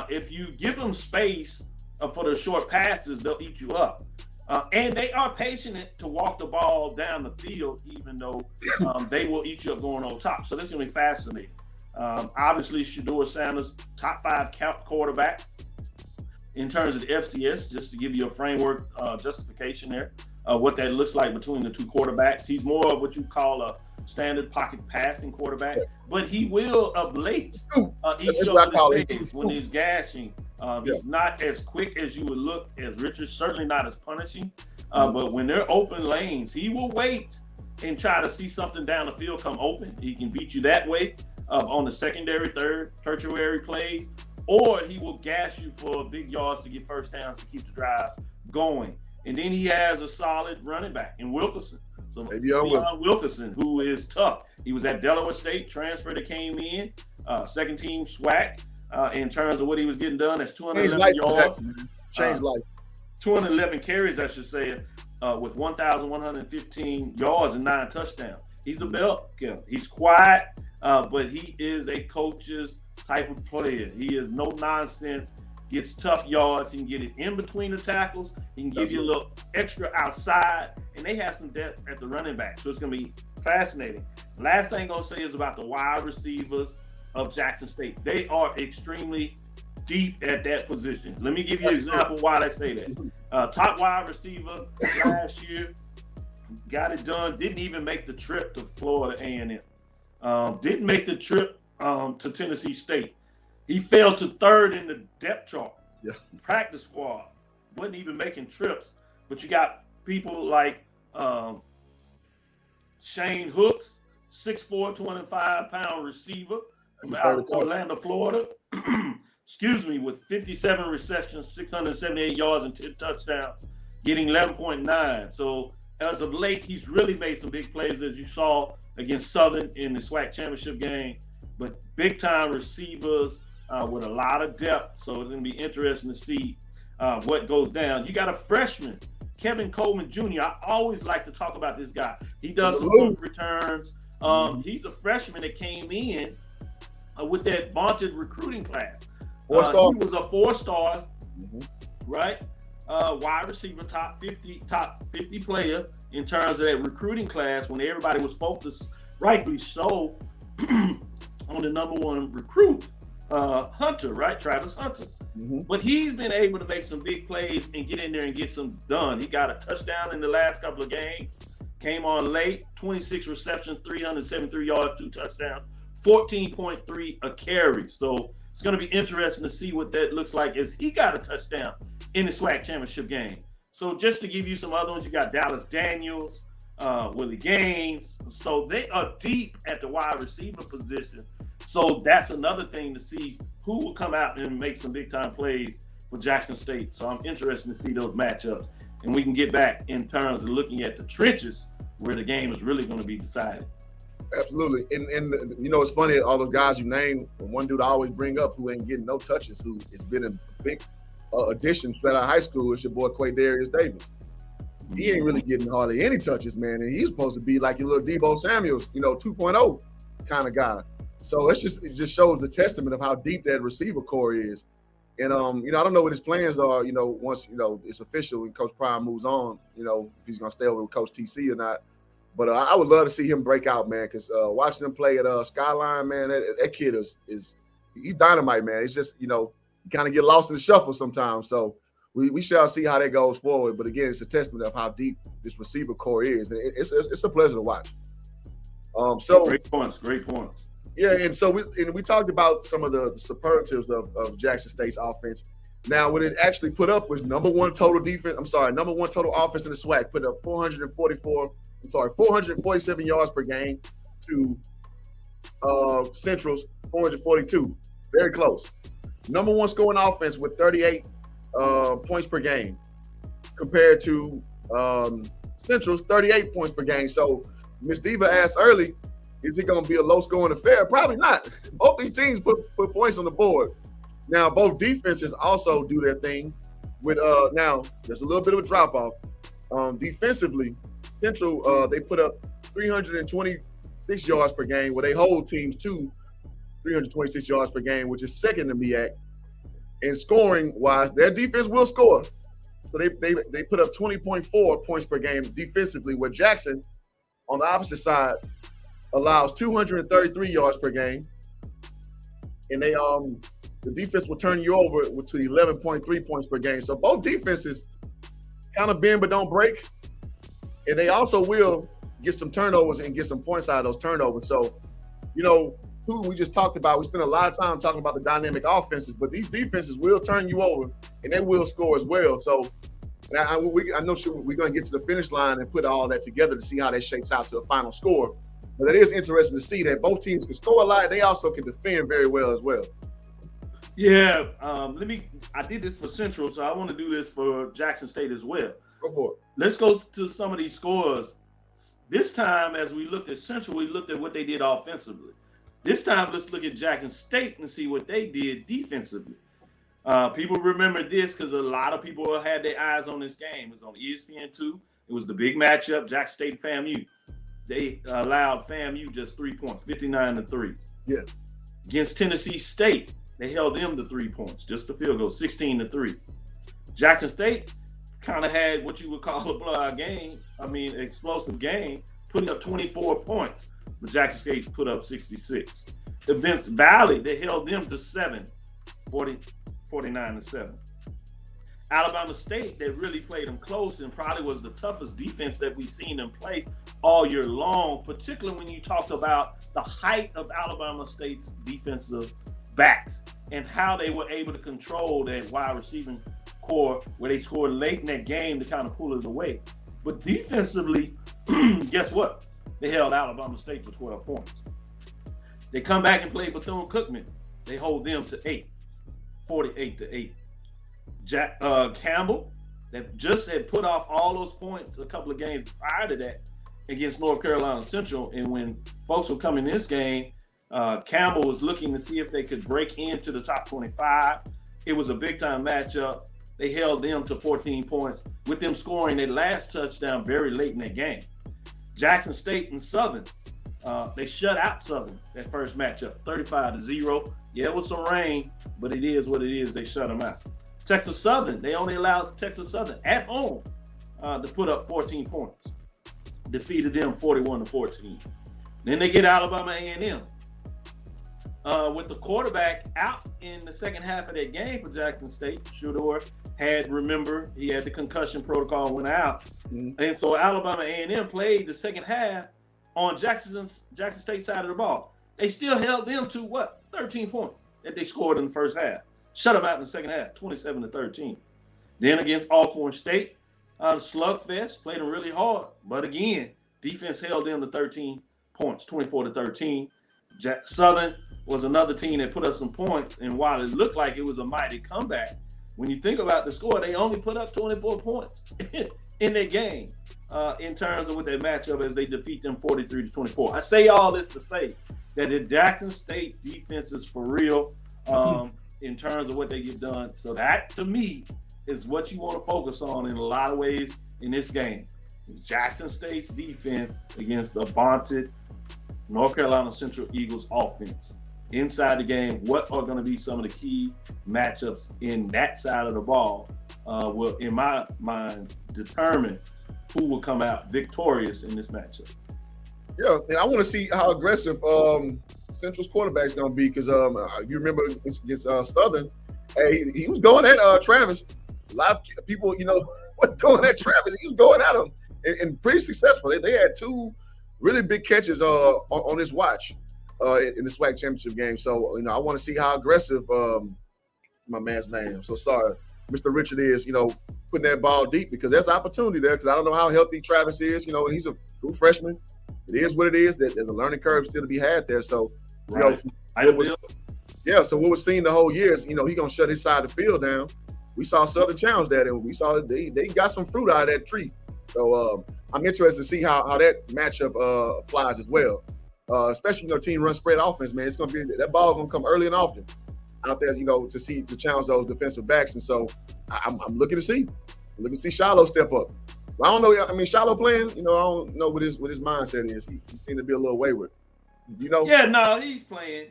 If you give them space for the short passes, they'll eat you up. And they are patient to walk the ball down the field, even though they will eat you up going on top. So this is going to be fascinating. Obviously, Shadeur Sanders, top 5 quarterback in terms of the FCS, just to give you a framework justification there, what that looks like between the two quarterbacks. He's more of what you call a standard pocket passing quarterback, but he will, of late, each of the days when he's gashing, he's not as quick as you would look as Richard, certainly not as punishing, but when they're open lanes, he will wait and try to see something down the field come open. He can beat you that way on the secondary, third, tertiary plays, or he will gash you for big yards to get first downs to keep the drive going. And then he has a solid running back in Wilkerson. So Wilkerson, who is tough. He was at Delaware State, transfer that came in, second team SWAC. In terms of what he was getting done, that's 211 yards. Changed life. 211 carries, I should say, with 1,115 yards and 9 touchdowns. He's a belt killer. He's quiet, but he is a coach's type of player. He is no nonsense. Gets tough yards. He can get it in between the tackles. He can give you a little extra outside, and they have some depth at the running back. So it's going to be fascinating. Last thing I'm going to say is about the wide receivers of Jackson State. They are extremely deep at that position. Let me give you an example why I say that. Top wide receiver last year, got it done, didn't even make the trip to Florida A&M. Didn't make the trip to Tennessee State. He fell to 3rd in the depth chart. Practice squad. Wasn't even making trips. But you got people like Shane Hooks, 6'4", 205-pound receiver from out of Orlando, Florida. Excuse me, with 57 receptions, 678 yards, and 10 touchdowns, getting 11.9. So as of late, he's really made some big plays, as you saw against Southern in the SWAC championship game. But big-time receivers with a lot of depth. So it's going to be interesting to see what goes down. You got a freshman, Kevin Coleman Jr. I always like to talk about this guy. He does some punt returns. He's a freshman that came in with that vaunted recruiting class. He was a 4-star, right? Wide receiver, top 50 player in terms of that recruiting class when everybody was focused, rightfully so, on the number 1 recruit, Hunter, right? Travis Hunter. But he's been able to make some big plays and get in there and get some done. He got a touchdown in the last couple of games, came on late, 26 receptions, 373 yards, 2 touchdowns, 14.3 a carry. So it's going to be interesting to see what that looks like as he got a touchdown in the SWAC championship game. So just to give you some other ones, you got Dallas Daniels, Willie Gaines. So they are deep at the wide receiver position. So that's another thing to see who will come out and make some big time plays for Jackson State. So I'm interested to see those matchups. And we can get back in terms of looking at the trenches where the game is really going to be decided. Absolutely. And you know, it's funny, all those guys you named, one dude I always bring up who ain't getting no touches, who has been a big addition to our high school, is your boy Quaydarius Davis. He ain't really getting hardly any touches, man. And he's supposed to be like your little Debo Samuels, 2.0 kind of guy. So it just shows the testament of how deep that receiver core is. And I don't know what his plans are, once it's official and Coach Prime moves on, if he's gonna stay over with Coach TC or not. But I would love to see him break out, man, because watching him play at Skyline, man, that kid is he's dynamite, man. It's just, you kind of get lost in the shuffle sometimes. So we shall see how that goes forward. But again, it's a testament of how deep this receiver core is. And it's a pleasure to watch. So great points. Yeah, and so we talked about some of the superlatives of Jackson State's offense. Now, what it actually put up was number one total offense in the SWAC, put up 447 yards per game to Central's 442. Very close. Number one scoring offense with 38 points per game compared to Central's 38 points per game. So Ms. Diva asked early, is it going to be a low-scoring affair? Probably not. Both these teams put points on the board. Now, both defenses also do their thing. With now, there's a little bit of a drop-off. Defensively, Central, they put up 326 yards per game, where they hold teams to 326 yards per game, which is second to Meac. And scoring-wise, their defense will score. So they put up 20.4 points per game defensively, where Jackson, on the opposite side, allows 233 yards per game. And they the defense will turn you over to 11.3 points per game. So both defenses kind of bend but don't break. And they also will get some turnovers and get some points out of those turnovers. So, who we just talked about, we spent a lot of time talking about the dynamic offenses, but these defenses will turn you over and they will score as well. So I know we're going to get to the finish line and put all that together to see how that shakes out to a final score. But it is interesting to see that both teams can score a lot. They also can defend very well as well. Yeah, I did this for Central, so I want to do this for Jackson State as well. Go for it. Let's go to some of these scores. This time, as we looked at Central, we looked at what they did offensively. This time, let's look at Jackson State and see what they did defensively. People remember this because a lot of people had their eyes on this game. It was on ESPN2. It was the big matchup, Jackson State FAMU. They allowed FAMU just 3 points, 59-3. Yeah. Against Tennessee State, they held them to 3 points, just the field goal, 16-3. Jackson State kind of had what you would call a blowout game. Explosive game, putting up 24 points. But Jackson State put up 66. Against Valley, they held them to 49-7. Alabama State, they really played them close and probably was the toughest defense that we've seen them play all year long, particularly when you talked about the height of Alabama State's defensive backs and how they were able to control that wide receiving core where they scored late in that game to kind of pull it away. But defensively, guess what? They held Alabama State to 12 points. They come back and play Bethune-Cookman. They hold them to 8, 48-8. Campbell, that just had put off all those points a couple of games prior to that against North Carolina Central. And when folks were coming in this game, Campbell was looking to see if they could break into the top 25. It was a big-time matchup. They held them to 14 points, with them scoring their last touchdown very late in that game. Jackson State and Southern, they shut out Southern that first matchup, 35-0. Yeah, it was some rain, but it is what it is. They shut them out. Texas Southern, they only allowed Texas Southern at home to put up 14 points. Defeated them 41-14. Then they get Alabama A&M. With the quarterback out in the second half of that game for Jackson State, Shedeur remember, he had the concussion protocol, went out. Mm-hmm. And so Alabama A&M played the second half on Jackson State side of the ball. They still held them to 13 points that they scored in the first half. Shut them out in the second half, 27-13. Then against Alcorn State, the slugfest, played them really hard. But again, defense held them to 13 points, 24-13. Southern was another team that put up some points, and while it looked like it was a mighty comeback, when you think about the score, they only put up 24 points in that game in terms of what that matchup as they defeat them 43-24. I say all this to say that the Jackson State defense is for real in terms of what they get done. So that, to me, is what you want to focus on in a lot of ways in this game. It's Jackson State's defense against the vaunted North Carolina Central Eagles offense. Inside the game, what are going to be some of the key matchups in that side of the ball will, in my mind, determine who will come out victorious in this matchup. Yeah, and I want to see how aggressive Central's quarterback is going to be, because you remember against Southern, hey, he was going at Travis. A lot of people, was going at Travis. He was going at him and pretty successful. They had two really big catches on his watch in the SWAC championship game. So, I want to see how aggressive my man's name. I'm so sorry, Mr. Richard is, putting that ball deep, because there's opportunity there, because I don't know how healthy Travis is. He's a true freshman. It is what it is. There's a learning curve still to be had there. So, right. So what we're seeing the whole year is, he's going to shut his side of the field down. We saw Southern challenge that, and we saw they got some fruit out of that tree. So I'm interested to see how that matchup applies as well. Especially, team run spread offense, man. It's going to be that ball going to come early and often out there, to challenge those defensive backs. And so I'm looking to see Shiloh step up. Well, I don't know. I mean, Shiloh playing, I don't know what his mindset is. He seemed to be a little wayward. Yeah, no, he's playing.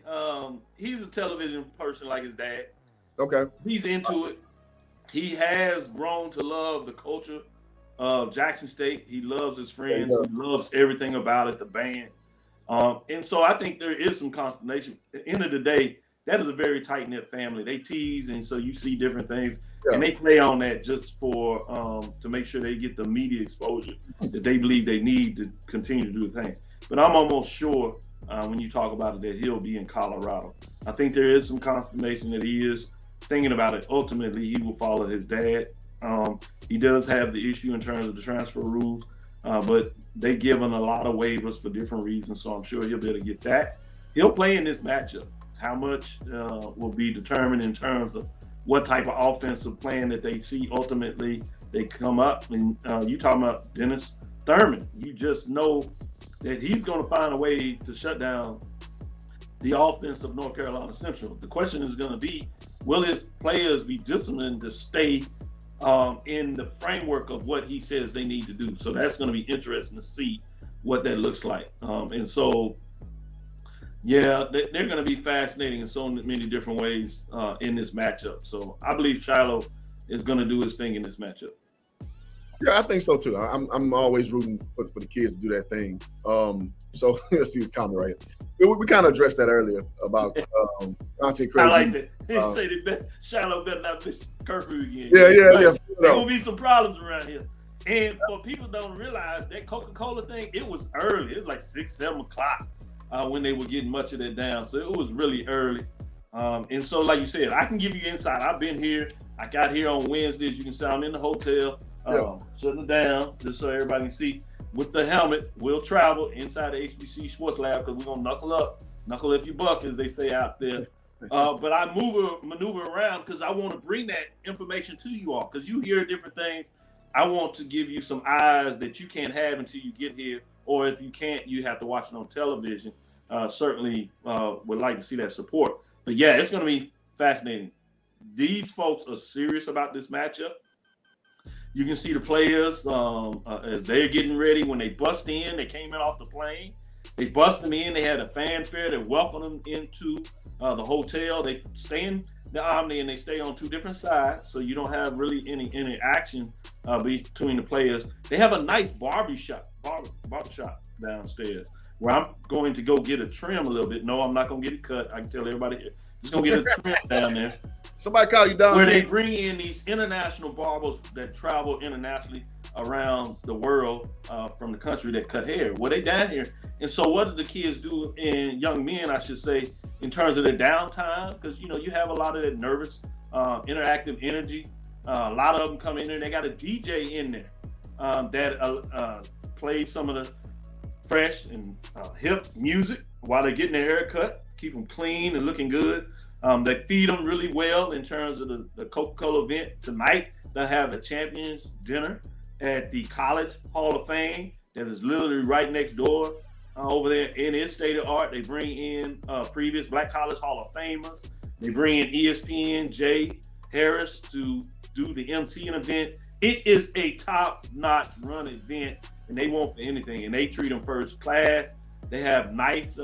He's a television person like his dad. Okay. He's into it. He has grown to love the culture of Jackson State. He loves his friends. He loves everything about it, the band. And so I think there is some consternation. At the end of the day, that is a very tight-knit family. They tease, and so you see different things. Yeah. And they play on that just for to make sure they get the media exposure that they believe they need to continue to do things. But I'm almost sure when you talk about it that he'll be in Colorado. I think there is some consternation that he is thinking about it. Ultimately, he will follow his dad. He does have the issue in terms of the transfer rules, but they give him a lot of waivers for different reasons, so I'm sure he'll be able to get that. He'll play in this matchup. How much will be determined in terms of what type of offensive plan that they see ultimately they come up. And you talking about Dennis Thurman. You just know that he's going to find a way to shut down the offense of North Carolina Central. The question is going to be, will his players be disciplined to stay in the framework of what he says they need to do? So that's going to be interesting to see what that looks like. And so, yeah, they're going to be fascinating in so many different ways in this matchup. So I believe Shiloh is going to do his thing in this matchup. Yeah, I think so too. I'm always rooting for the kids to do that thing. So let's see his comment right here. We kind of addressed that earlier about content crazy. I like that. He said that Shiloh better not miss curfew again. Yeah. There will be some problems around here. And for people don't realize that Coca-Cola thing, it was early. It was like 6, 7 o'clock when they were getting much of that down. So it was really early. And so, like you said, I can give you insight. I've been here. I got here on Wednesdays. You can see I'm in the hotel, shutting it down just so everybody can see. With the helmet, we'll travel inside the HBCU Sports Lab because we're going to knuckle if you buck, as they say out there. But I maneuver around because I want to bring that information to you all, because you hear different things. I want to give you some eyes that you can't have until you get here, or if you can't, you have to watch it on television certainly would like to see that support. But yeah, it's going to be fascinating. These folks are serious about this matchup. You can see the players as they're getting ready. When they bust in, they came in off the plane. They bust them in. They had a fanfare. They welcomed them into the hotel. They stay in the Omni and they stay on two different sides, so you don't have really any interaction between the players. They have a nice barbershop downstairs where I'm going to go get a trim a little bit. No, I'm not going to get it cut. I can tell everybody here. Just going to get a trim down there. Somebody call you down where there. They bring in these international barbers that travel internationally around the world from the country that cut hair. Well, they down here. And so what do the kids do, and young men, I should say, in terms of their downtime? Because, you have a lot of that nervous, interactive energy. A lot of them come in there, and they got a DJ in there that plays some of the fresh and hip music while they're getting their hair cut, keep them clean and looking good. They feed them really well in terms of the Coca-Cola event. Tonight, they'll have a champions dinner at the College Hall of Fame that is literally right next door over there in its state of art. They bring in previous Black College Hall of Famers. They bring in ESPN, Jay Harris to do the MCing event. It is a top-notch run event, and they won't for anything, and they treat them first class. They have nice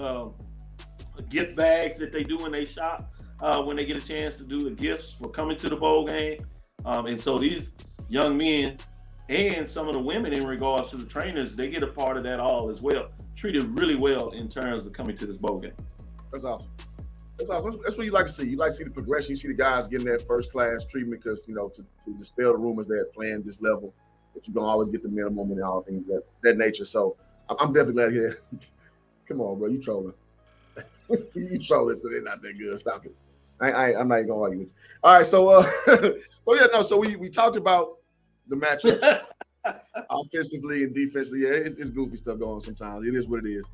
gift bags that they do when they shop when they get a chance to do the gifts for coming to the bowl game. And so these young men and some of the women, in regards to the trainers, they get a part of that all as well. Treated really well in terms of coming to this bowl game. That's awesome. That's awesome. That's what you like to see. You like to see the progression. You see the guys getting that first class treatment because, to dispel the rumors that playing this level, that you're going to always get the minimum and all things that nature. So I'm definitely glad to hear that. Come on, bro. You trolling. You trolling, so they're not that good. Stop it. I'm not even going to argue with you. All right. So, so we talked about the matchups offensively and defensively. Yeah, it's goofy stuff going on sometimes. It is what it is.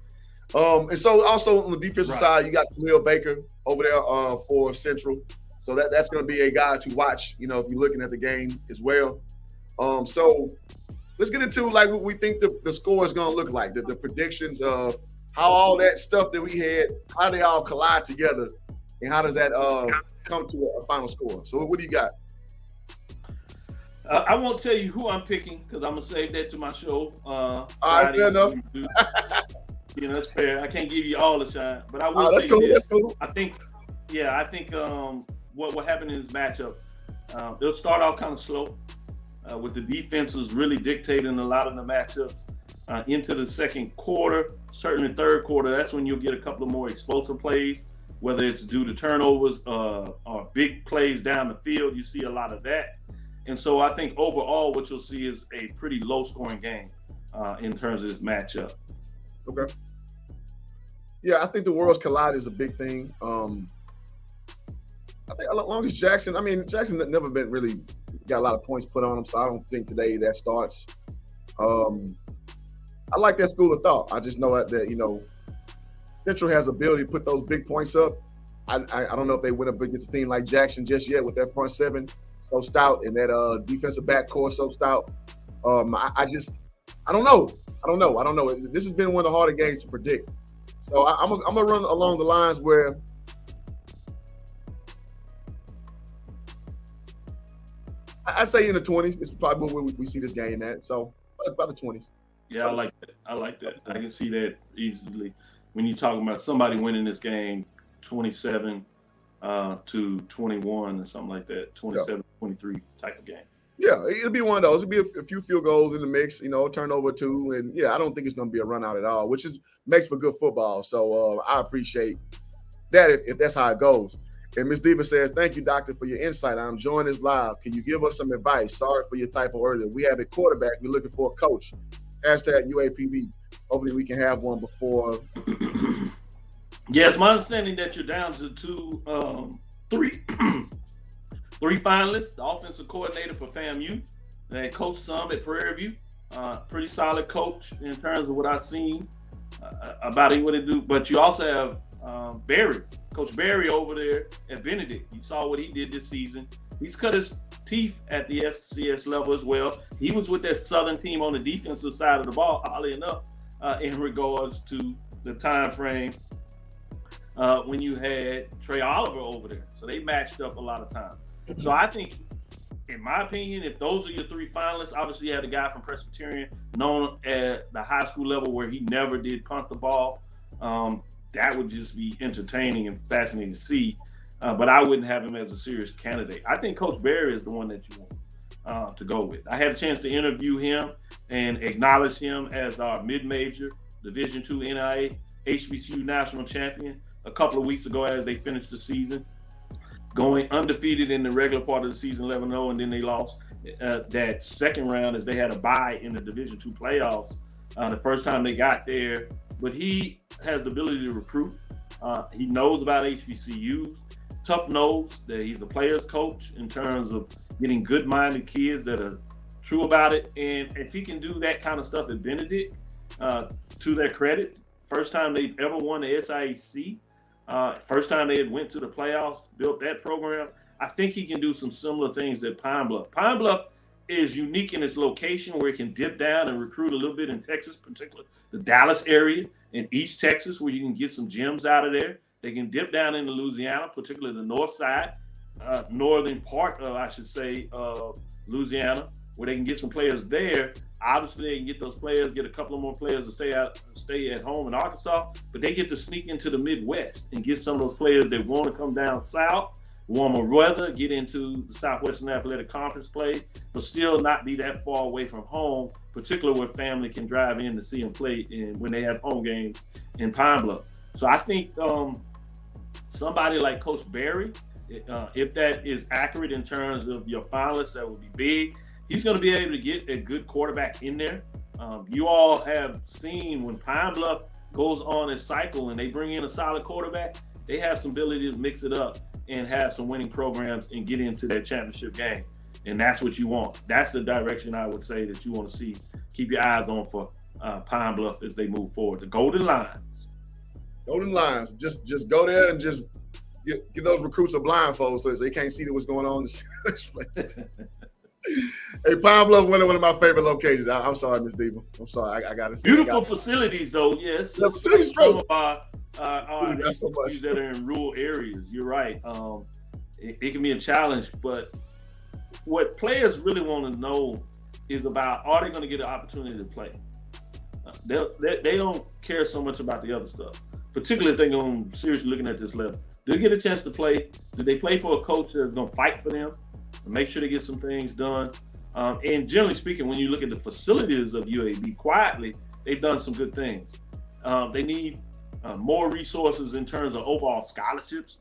And so also on the defensive side, you got Khalil Baker over there for Central. So that's going to be a guy to watch, if you're looking at the game as well. So let's get into like what we think the score is going to look like, the predictions of how all that stuff that we had, how they all collide together, and how does that come to a final score. So what do you got? I won't tell you who I'm picking because I'm going to save that to my show. All right, fair enough. That's fair. I can't give you all the shine, but I will tell you this. That's cool. I think what will happen in this matchup, it'll start off kind of slow with the defenses really dictating a lot of the matchups into the second quarter, certainly third quarter. That's when you'll get a couple of more explosive plays, whether it's due to turnovers or big plays down the field. You see a lot of that. And so I think overall what you'll see is a pretty low-scoring game in terms of this matchup. Okay. Yeah, I think the worlds collide is a big thing. I think as long as Jackson never been really got a lot of points put on him, so I don't think today that starts. I like that school of thought. I just know that Central has the ability to put those big points up. I don't know if they went up against a team like Jackson just yet with that front seven so stout and that defensive backcourt so stout. I don't know. This has been one of the harder games to predict. So I'm gonna run along the lines where I'd say in the 20s. It's probably where we see this game at. So about the 20s. Yeah, I like that. I can see that easily. When you're talking about somebody winning this game 27 to 21 or something like that, 27, 23 type of game. Yeah, it'll be one of those. It'll be a few field goals in the mix, turnover two. And, I don't think it's going to be a run out at all, which makes for good football. So I appreciate that if that's how it goes. And Ms. Diva says, thank you, doctor, for your insight. I'm enjoying this live. Can you give us some advice? Sorry for your typo earlier. We have a quarterback. We're looking for a coach. Hashtag UAPB. Hopefully we can have one before. Yeah, it's my understanding that you're down to three finalists. The offensive coordinator for FAMU, that coached some at Prairie View. Pretty solid coach in terms of what I've seen about what he do. But you also have Coach Barry over there at Benedict. You saw what he did this season. He's cut his teeth at the FCS level as well. He was with that Southern team on the defensive side of the ball, oddly enough, in regards to the time frame when you had Trey Oliver over there. So they matched up a lot of times. So I think, in my opinion, if those are your three finalists, obviously you have the guy from Presbyterian, known at the high school level where he never did punt the ball. That would just be entertaining and fascinating to see. But I wouldn't have him as a serious candidate. I think Coach Berry is the one that you want to go with. I had a chance to interview him and acknowledge him as our mid-major Division II NIA HBCU national champion a couple of weeks ago as they finished the season, going undefeated in the regular part of the season, 11-0, and then they lost that second round as they had a bye in the Division II playoffs the first time they got there. But he has the ability to recruit. He knows about HBCUs, tough knows that he's a player's coach in terms of getting good-minded kids that are true about it. And if he can do that kind of stuff at Benedict, to their credit, first time they've ever won the SIAC, first time they had went to the playoffs, built that program, I think he can do some similar things at Pine Bluff. Pine Bluff is unique in its location where it can dip down and recruit a little bit in Texas, particularly the Dallas area and East Texas, where you can get some gems out of there. They can dip down into Louisiana, particularly the north side, northern part of, I should say, Louisiana, where they can get some players there. Obviously, they can get those players, get a couple of more players to stay at home in Arkansas, but they get to sneak into the Midwest and get some of those players that want to come down south, warmer weather, get into the Southwestern Athletic Conference play, but still not be that far away from home, particularly where family can drive in to see them play when they have home games in Pine Bluff. So I think somebody like Coach Berry, if that is accurate in terms of your finalists, that would be big. He's going to be able to get a good quarterback in there. You all have seen when Pine Bluff goes on its cycle and they bring in a solid quarterback, they have some ability to mix it up and have some winning programs and get into that championship game. And that's what you want. That's the direction I would say that you want to see. Keep your eyes on for Pine Bluff as they move forward. The Golden Lions. Golden Lions. Just go there and just give those recruits a blindfold so they can't see what's going on. Hey, Pine Bluff, one of my favorite locations. I'm sorry, Ms. Diva. I'm sorry. I got to say. Beautiful facilities, though. Yes. The facilities, some of our so much that are in rural areas. You're right. It can be a challenge, but what players really want to know is about, are they going to get an opportunity to play? They don't care so much about the other stuff, particularly if they're going to seriously looking at this level. Do they get a chance to play? Do they play for a coach that's going to fight for them and make sure they get some things done? And generally speaking, when you look at the facilities of UAB, quietly, they've done some good things. They need more resources in terms of overall scholarships,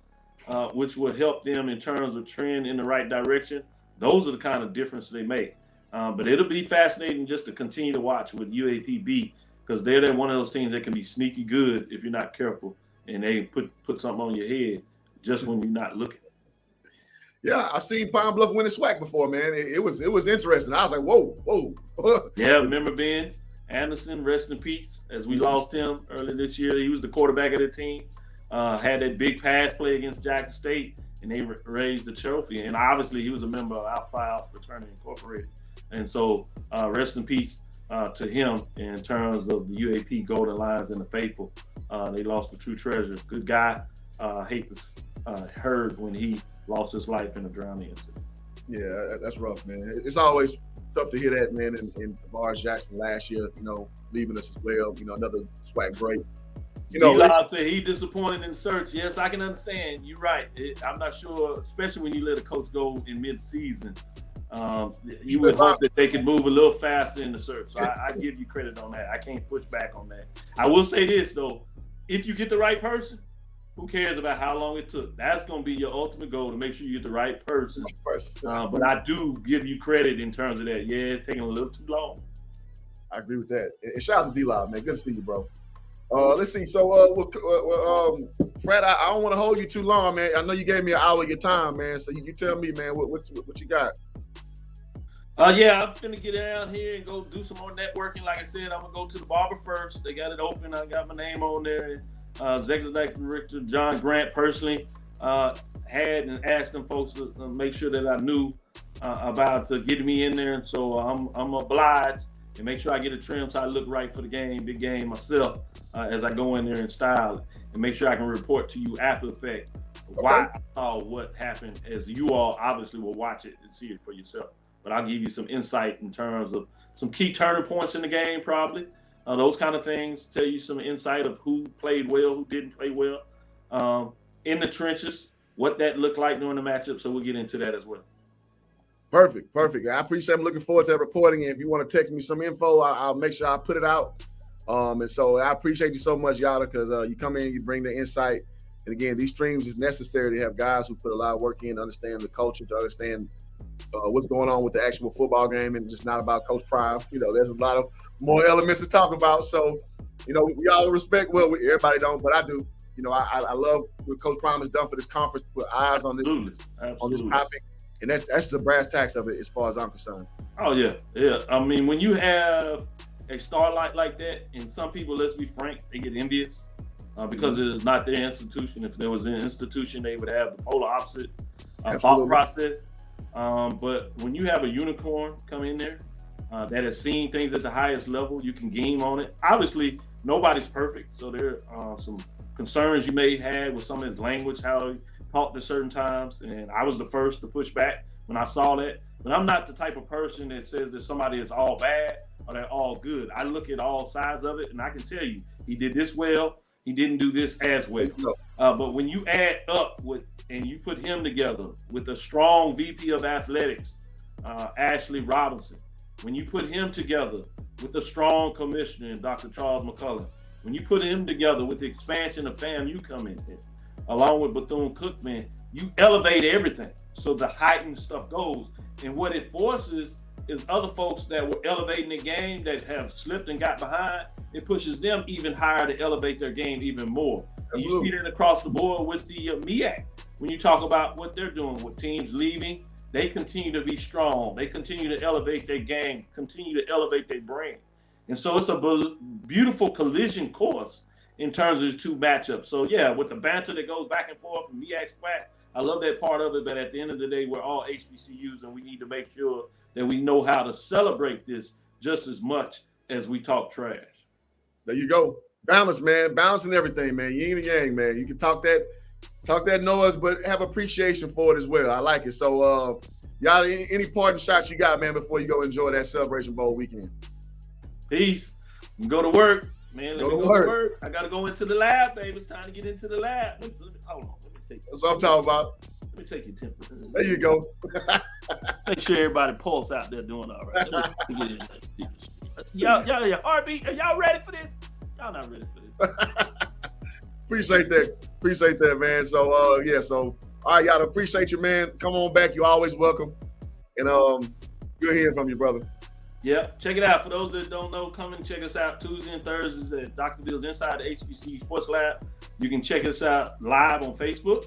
which will help them in terms of trend in the right direction. Those are the kind of difference they make. But it'll be fascinating just to continue to watch with UAPB, because they're one of those teams that can be sneaky good if you're not careful, and they put something on your head just when you're not looking. Yeah, I've seen Pine Bluff win a SWAC before, man. It was interesting. I was like, whoa. Yeah, remember Ben Anderson, rest in peace, as we lost him earlier this year. He was the quarterback of the team, had that big pass play against Jackson State, and they raised the trophy. And obviously, he was a member of Alpha Phi Fraternity Incorporated. And so, rest in peace to him in terms of the UAP Golden Lions and the faithful. They lost a true treasure. Good guy. Hate to heard when he lost his life in a drowning incident. Yeah, that's rough, man. It's always tough to hear that, man. And Tavares Jackson last year, leaving us as well. Another SWAC break. Eli said he disappointed in the search. Yes, I can understand. You're right. I'm not sure, especially when you let a coach go in mid-season. You would hope that they could move a little faster in the search. So I give you credit on that. I can't push back on that. I will say this, though. If you get the right person, who cares about how long it took? That's going to be your ultimate goal, to make sure you get the right person. But I do give you credit in terms of that. Yeah, it's taking a little too long. I agree with that. And shout out to D-Live, man. Good to see you, bro. Let's see. So, Fred, I don't want to hold you too long, man. I know you gave me an hour of your time, man. So you tell me, man, what you got? Yeah, I'm finna get down here and go do some more networking. Like I said, I'm gonna go to the barber first. They got it open. I got my name on there. Executive Director John Grant personally had and asked them folks to make sure that I knew about getting me in there. And so I'm obliged and make sure I get a trim so I look right for the game, big game myself, as I go in there and style it, and make sure I can report to you after the fact why I saw what happened, as you all obviously will watch it and see it for yourself. But I'll give you some insight in terms of some key turning points in the game, probably. Those kind of things, tell you some insight of who played well, who didn't play well. In the trenches, what that looked like during the matchup. So we'll get into that as well. Perfect. I appreciate it. I'm looking forward to that reporting. And if you want to text me some info, I'll make sure I put it out. And so I appreciate you so much, Yada, because you come in, you bring the insight. And again, these streams is necessary to have guys who put a lot of work in to understand the culture, to understand what's going on with the actual football game, and just not about Coach Prime. There's a lot of more elements to talk about. So, we all respect, everybody don't, but I do. I love what Coach Prime has done for this conference to put eyes on this topic. And that's the brass tacks of it as far as I'm concerned. Oh, yeah. I mean, when you have a starlight like that, and some people, let's be frank, they get envious because it is not their institution. If there was an institution, they would have the polar opposite thought process. But when you have a unicorn come in there that has seen things at the highest level, you can game on it. Obviously, nobody's perfect. So there are some concerns you may have with some of his language, how he talked at certain times. And I was the first to push back when I saw that. But I'm not the type of person that says that somebody is all bad or they're all good. I look at all sides of it, and I can tell you, he did this well. He didn't do this as well. But when you add up and you put him together with a strong VP of athletics, Ashley Robinson, when you put him together with a strong commissioner, Dr. Charles McCullough, when you put him together with the expansion of FAMU coming in, along with Bethune-Cookman, you elevate everything. So the heightened stuff goes. And what it forces is other folks that were elevating the game that have slipped and got behind, it pushes them even higher to elevate their game even more. And you see that across the board with the Meac. When you talk about what they're doing with teams leaving, they continue to be strong. They continue to elevate their game, continue to elevate their brand. And so it's a beautiful collision course in terms of the two matchups. So, yeah, with the banter that goes back and forth from Meac SWAC, I love that part of it. But at the end of the day, we're all HBCUs, and we need to make sure that we know how to celebrate this just as much as we talk trash. There you go. Balance, man. Balance in everything, man. Yin and yang, man. You can talk that noise, but have appreciation for it as well. I like it. So, y'all, any parting shots you got, man, before you go enjoy that Celebration Bowl weekend? Peace. Go to work, man. Let me go to work. I got to go into the lab, baby. It's time to get into the lab. Hold on. Let me take That's what I'm talking about. Let me take your temperature. There you go. Make sure everybody pulse out there doing all right. Let me get in there. Y'all, your heartbeat. Are y'all ready for this? Y'all not ready for this. Appreciate that, man. So, so, all right, y'all, appreciate you, man. Come on back. You're always welcome. And good hearing from you, brother. Yeah, check it out. For those that don't know, come and check us out Tuesday and Thursdays at Dr. Bill's Inside the HBCU Sports Lab. You can check us out live on Facebook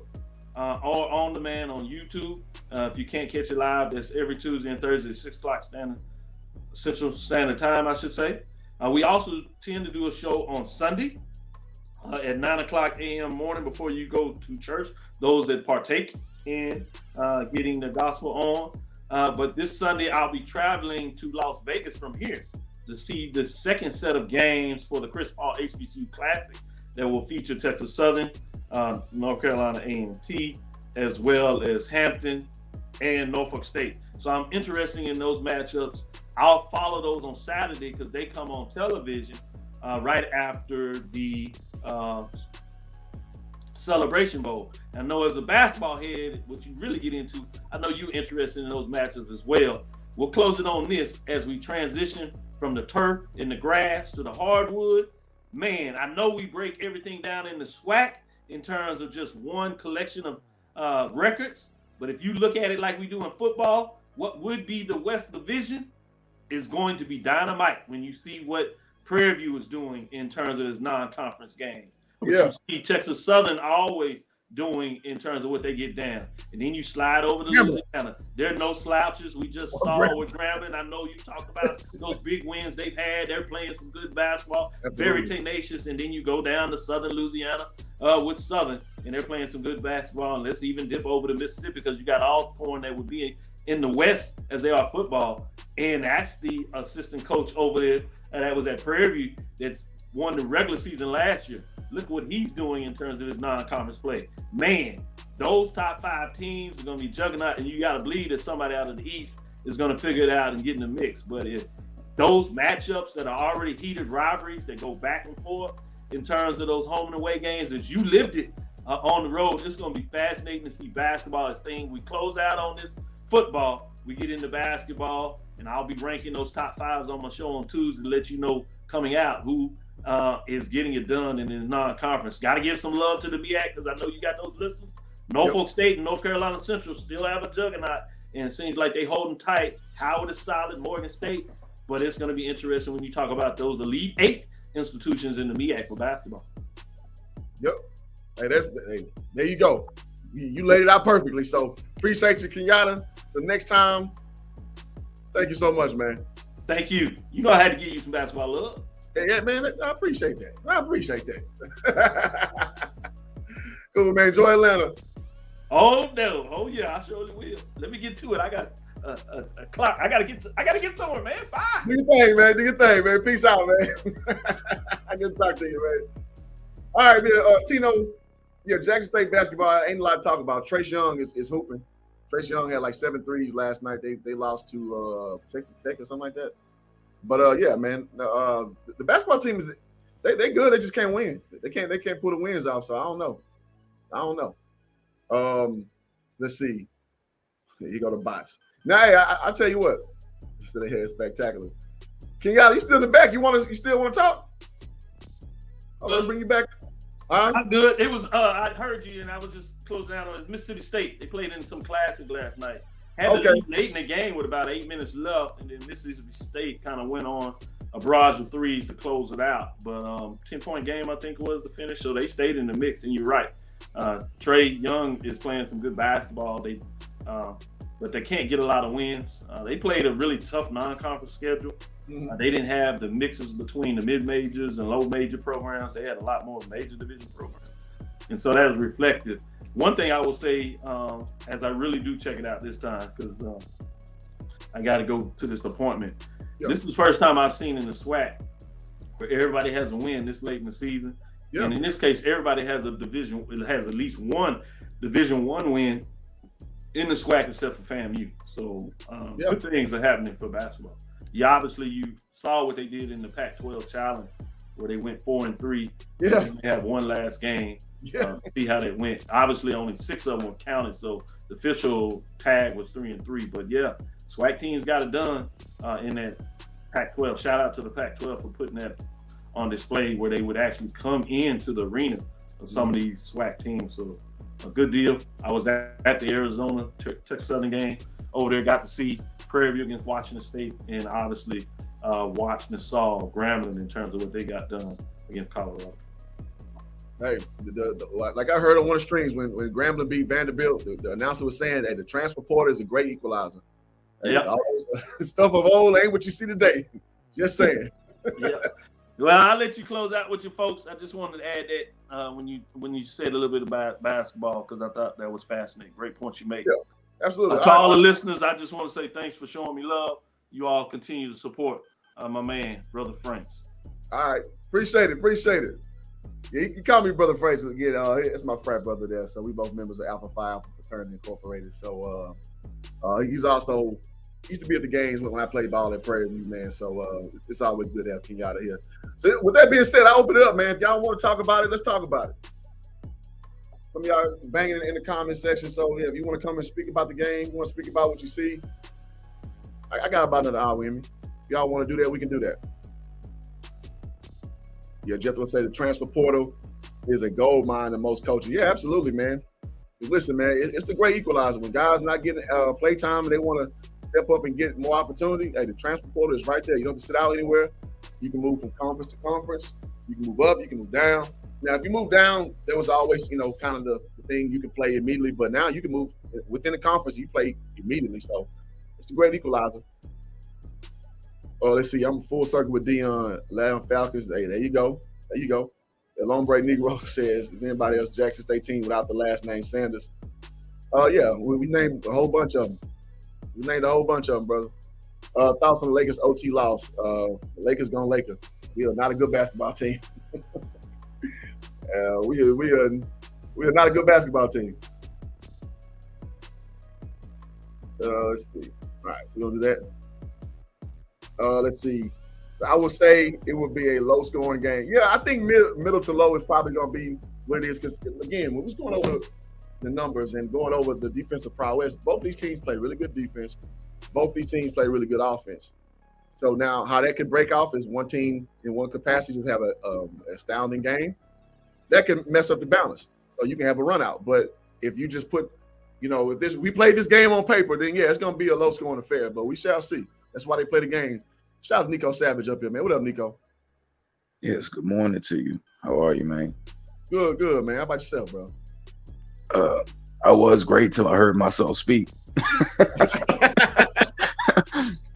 or on demand on YouTube. If you can't catch it live, that's every Tuesday and Thursday at 6 o'clock Central Standard Time, I should say. We also tend to do a show on Sunday at 9 o'clock a.m. morning before you go to church, those that partake in getting the gospel on. But this Sunday, I'll be traveling to Las Vegas from here to see the second set of games for the Chris Paul HBCU Classic that will feature Texas Southern, North Carolina A&T, as well as Hampton and Norfolk State. So I'm interested in those matchups. I'll follow those on Saturday because they come on television right after the Celebration Bowl. I know as a basketball head, what you really get into, I know you're interested in those matchups as well. We'll close it on this as we transition from the turf and the grass to the hardwood. Man, I know we break everything down in the SWAC in terms of just one collection of records, but if you look at it like we do in football, what would be the West Division is going to be dynamite when you see what Prairie View is doing in terms of its non-conference game. You see Texas Southern always doing in terms of what they get down. And then you slide over to Louisiana. There are no slouches. We just saw with Grambling. I know you talked about those big wins they've had. They're playing some good basketball, very tenacious. And then you go down to Southern Louisiana with Southern, and they're playing some good basketball. And let's even dip over to Mississippi because you got Alcorn that would be in the West as they are football. And that's the assistant coach over there that was at Prairie View that's won the regular season last year. Look what he's doing in terms of his non-conference play. Man, those top 5 teams are going to be juggernaut, and you got to believe that somebody out of the East is going to figure it out and get in the mix. But if those matchups that are already heated rivalries that go back and forth in terms of those home and away games, as you lived it on the road, it's going to be fascinating to see basketball as thing. We close out on this football, we get into basketball, and I'll be ranking those top 5s on my show on Tuesday to let you know coming out who is getting it done in his non-conference. Got to give some love to the Meac because I know you got those listeners. Norfolk State and North Carolina Central still have a juggernaut, and it seems like they holding tight. Howard is solid, Morgan State, but it's going to be interesting when you talk about those Elite 8 institutions in the Meac for basketball. Yep. Hey, there you go. You laid it out perfectly. So appreciate you, Kenyatta. The next time, thank you so much, man. Thank you. You know I had to give you some basketball love. Yeah, man, I appreciate that. Cool, man. Enjoy Atlanta. Oh no! Oh yeah, I surely will. Let me get to it. I got a clock. I gotta get somewhere, man. Bye. Do your thing, man. Peace out, man. I get to talk to you, man. All right, man. Tino, yeah, Jackson State basketball ain't a lot to talk about. Trace Young is hooping. Trace Young had like 7 threes last night. They lost to Texas Tech or something like that. But yeah, man, the basketball team is they good. They just can't win. They can't pull the wins off. So I don't know. Let's see. You go to bots. Now, hey, I tell you what. Instead of head spectacular. Kenyatta, you still in the back? You still want to talk? Let's bring you back. I'm good. It was I heard you, and I was just closing out on Mississippi State. They played in some classic last night. Had to lead late in the game with about 8 minutes left, and then Mississippi State kind of went on a barrage of threes to close it out. But 10-point game, I think, was the finish, so they stayed in the mix. And you're right, Trey Young is playing some good basketball. But they can't get a lot of wins. They played a really tough non-conference schedule. They didn't have the mixes between the mid-majors and low-major programs. They had a lot more major division programs, and so that was reflective. One thing I will say, as I really do check it out this time, because I got to go to this appointment. Yep. This is the first time I've seen in the SWAC where everybody has a win this late in the season. Yep. And in this case, everybody has at least one Division I win in the SWAC except for FAMU. So good things are happening for basketball. You saw what they did in the Pac-12 Challenge where they went 4-3. Yeah. They have one last game. See how that went. Obviously, only 6 of them were counted, so the official tag was 3-3. But yeah, SWAC teams got it done in that Pac-12. Shout out to the Pac-12 for putting that on display where they would actually come into the arena of some of these SWAC teams. So a good deal. I was at the Arizona Texas Southern game over there. Got to see Prairie View against Washington State, and obviously watching and saw Grambling in terms of what they got done against Colorado. Hey, like I heard on one of the streams when Grambling beat Vanderbilt, the announcer was saying that the transfer portal is a great equalizer. Hey, all this stuff of old ain't what you see today. Just saying. Yeah. Well, I'll let you close out with your folks. I just wanted to add that when you said a little bit about basketball, because I thought that was fascinating. Great point you made. Yeah, absolutely. To all the listeners, I just want to say thanks for showing me love. You all continue to support my man, Brother Franks. All right. Appreciate it. You call me Brother Franks again. It's my frat brother there. So we both members of Alpha Phi Alpha Fraternity Incorporated. So he's also used to be at the games when I played ball at Prairie View, man. So it's always good to have Kenyatta here. So with that being said, I open it up, man. If y'all want to talk about it, let's talk about it. Some of y'all banging in the comment section. So yeah, if you want to come and speak about the game, you want to speak about what you see, I got about another hour in me. If y'all want to do that, we can do that. Yeah, Jeff would say the transfer portal is a gold mine to most coaches. Yeah, absolutely, man. Listen, man, it's the great equalizer. When guys not getting play time and they want to step up and get more opportunity, hey, the transfer portal is right there. You don't have to sit out anywhere. You can move from conference to conference. You can move up. You can move down. Now, if you move down, there was always, kind of the thing you can play immediately, but now you can move within the conference. You play immediately, so it's a great equalizer. Oh, let's see. I'm full circle with Dion. Atlanta Falcons. Hey, there you go. There you go. The Lone Break Negro says, "Is anybody else Jackson State team without the last name Sanders?" Yeah, we named a whole bunch of them. We named a whole bunch of them, brother. Thoughts on the Lakers OT loss? Lakers gonna Lakers. We are not a good basketball team. We are not a good basketball team. Let's see. All right, so we're gonna do that. Let's see. So I would say it would be a low-scoring game. Yeah, I think middle to low is probably gonna be what it is. Because again, when we're going over the numbers and going over the defensive prowess, both these teams play really good defense. Both these teams play really good offense. So now how that could break off is one team in one capacity just have a astounding game. That can mess up the balance. So you can have a run out. But if you just put, if we play this game on paper, then yeah, it's going to be a low scoring affair. But we shall see. That's why they play the game. Shout out to Nico Savage up here, man. What up, Nico? Yes, good morning to you. How are you, man? Good, man. How about yourself, bro? I was great till I heard myself speak.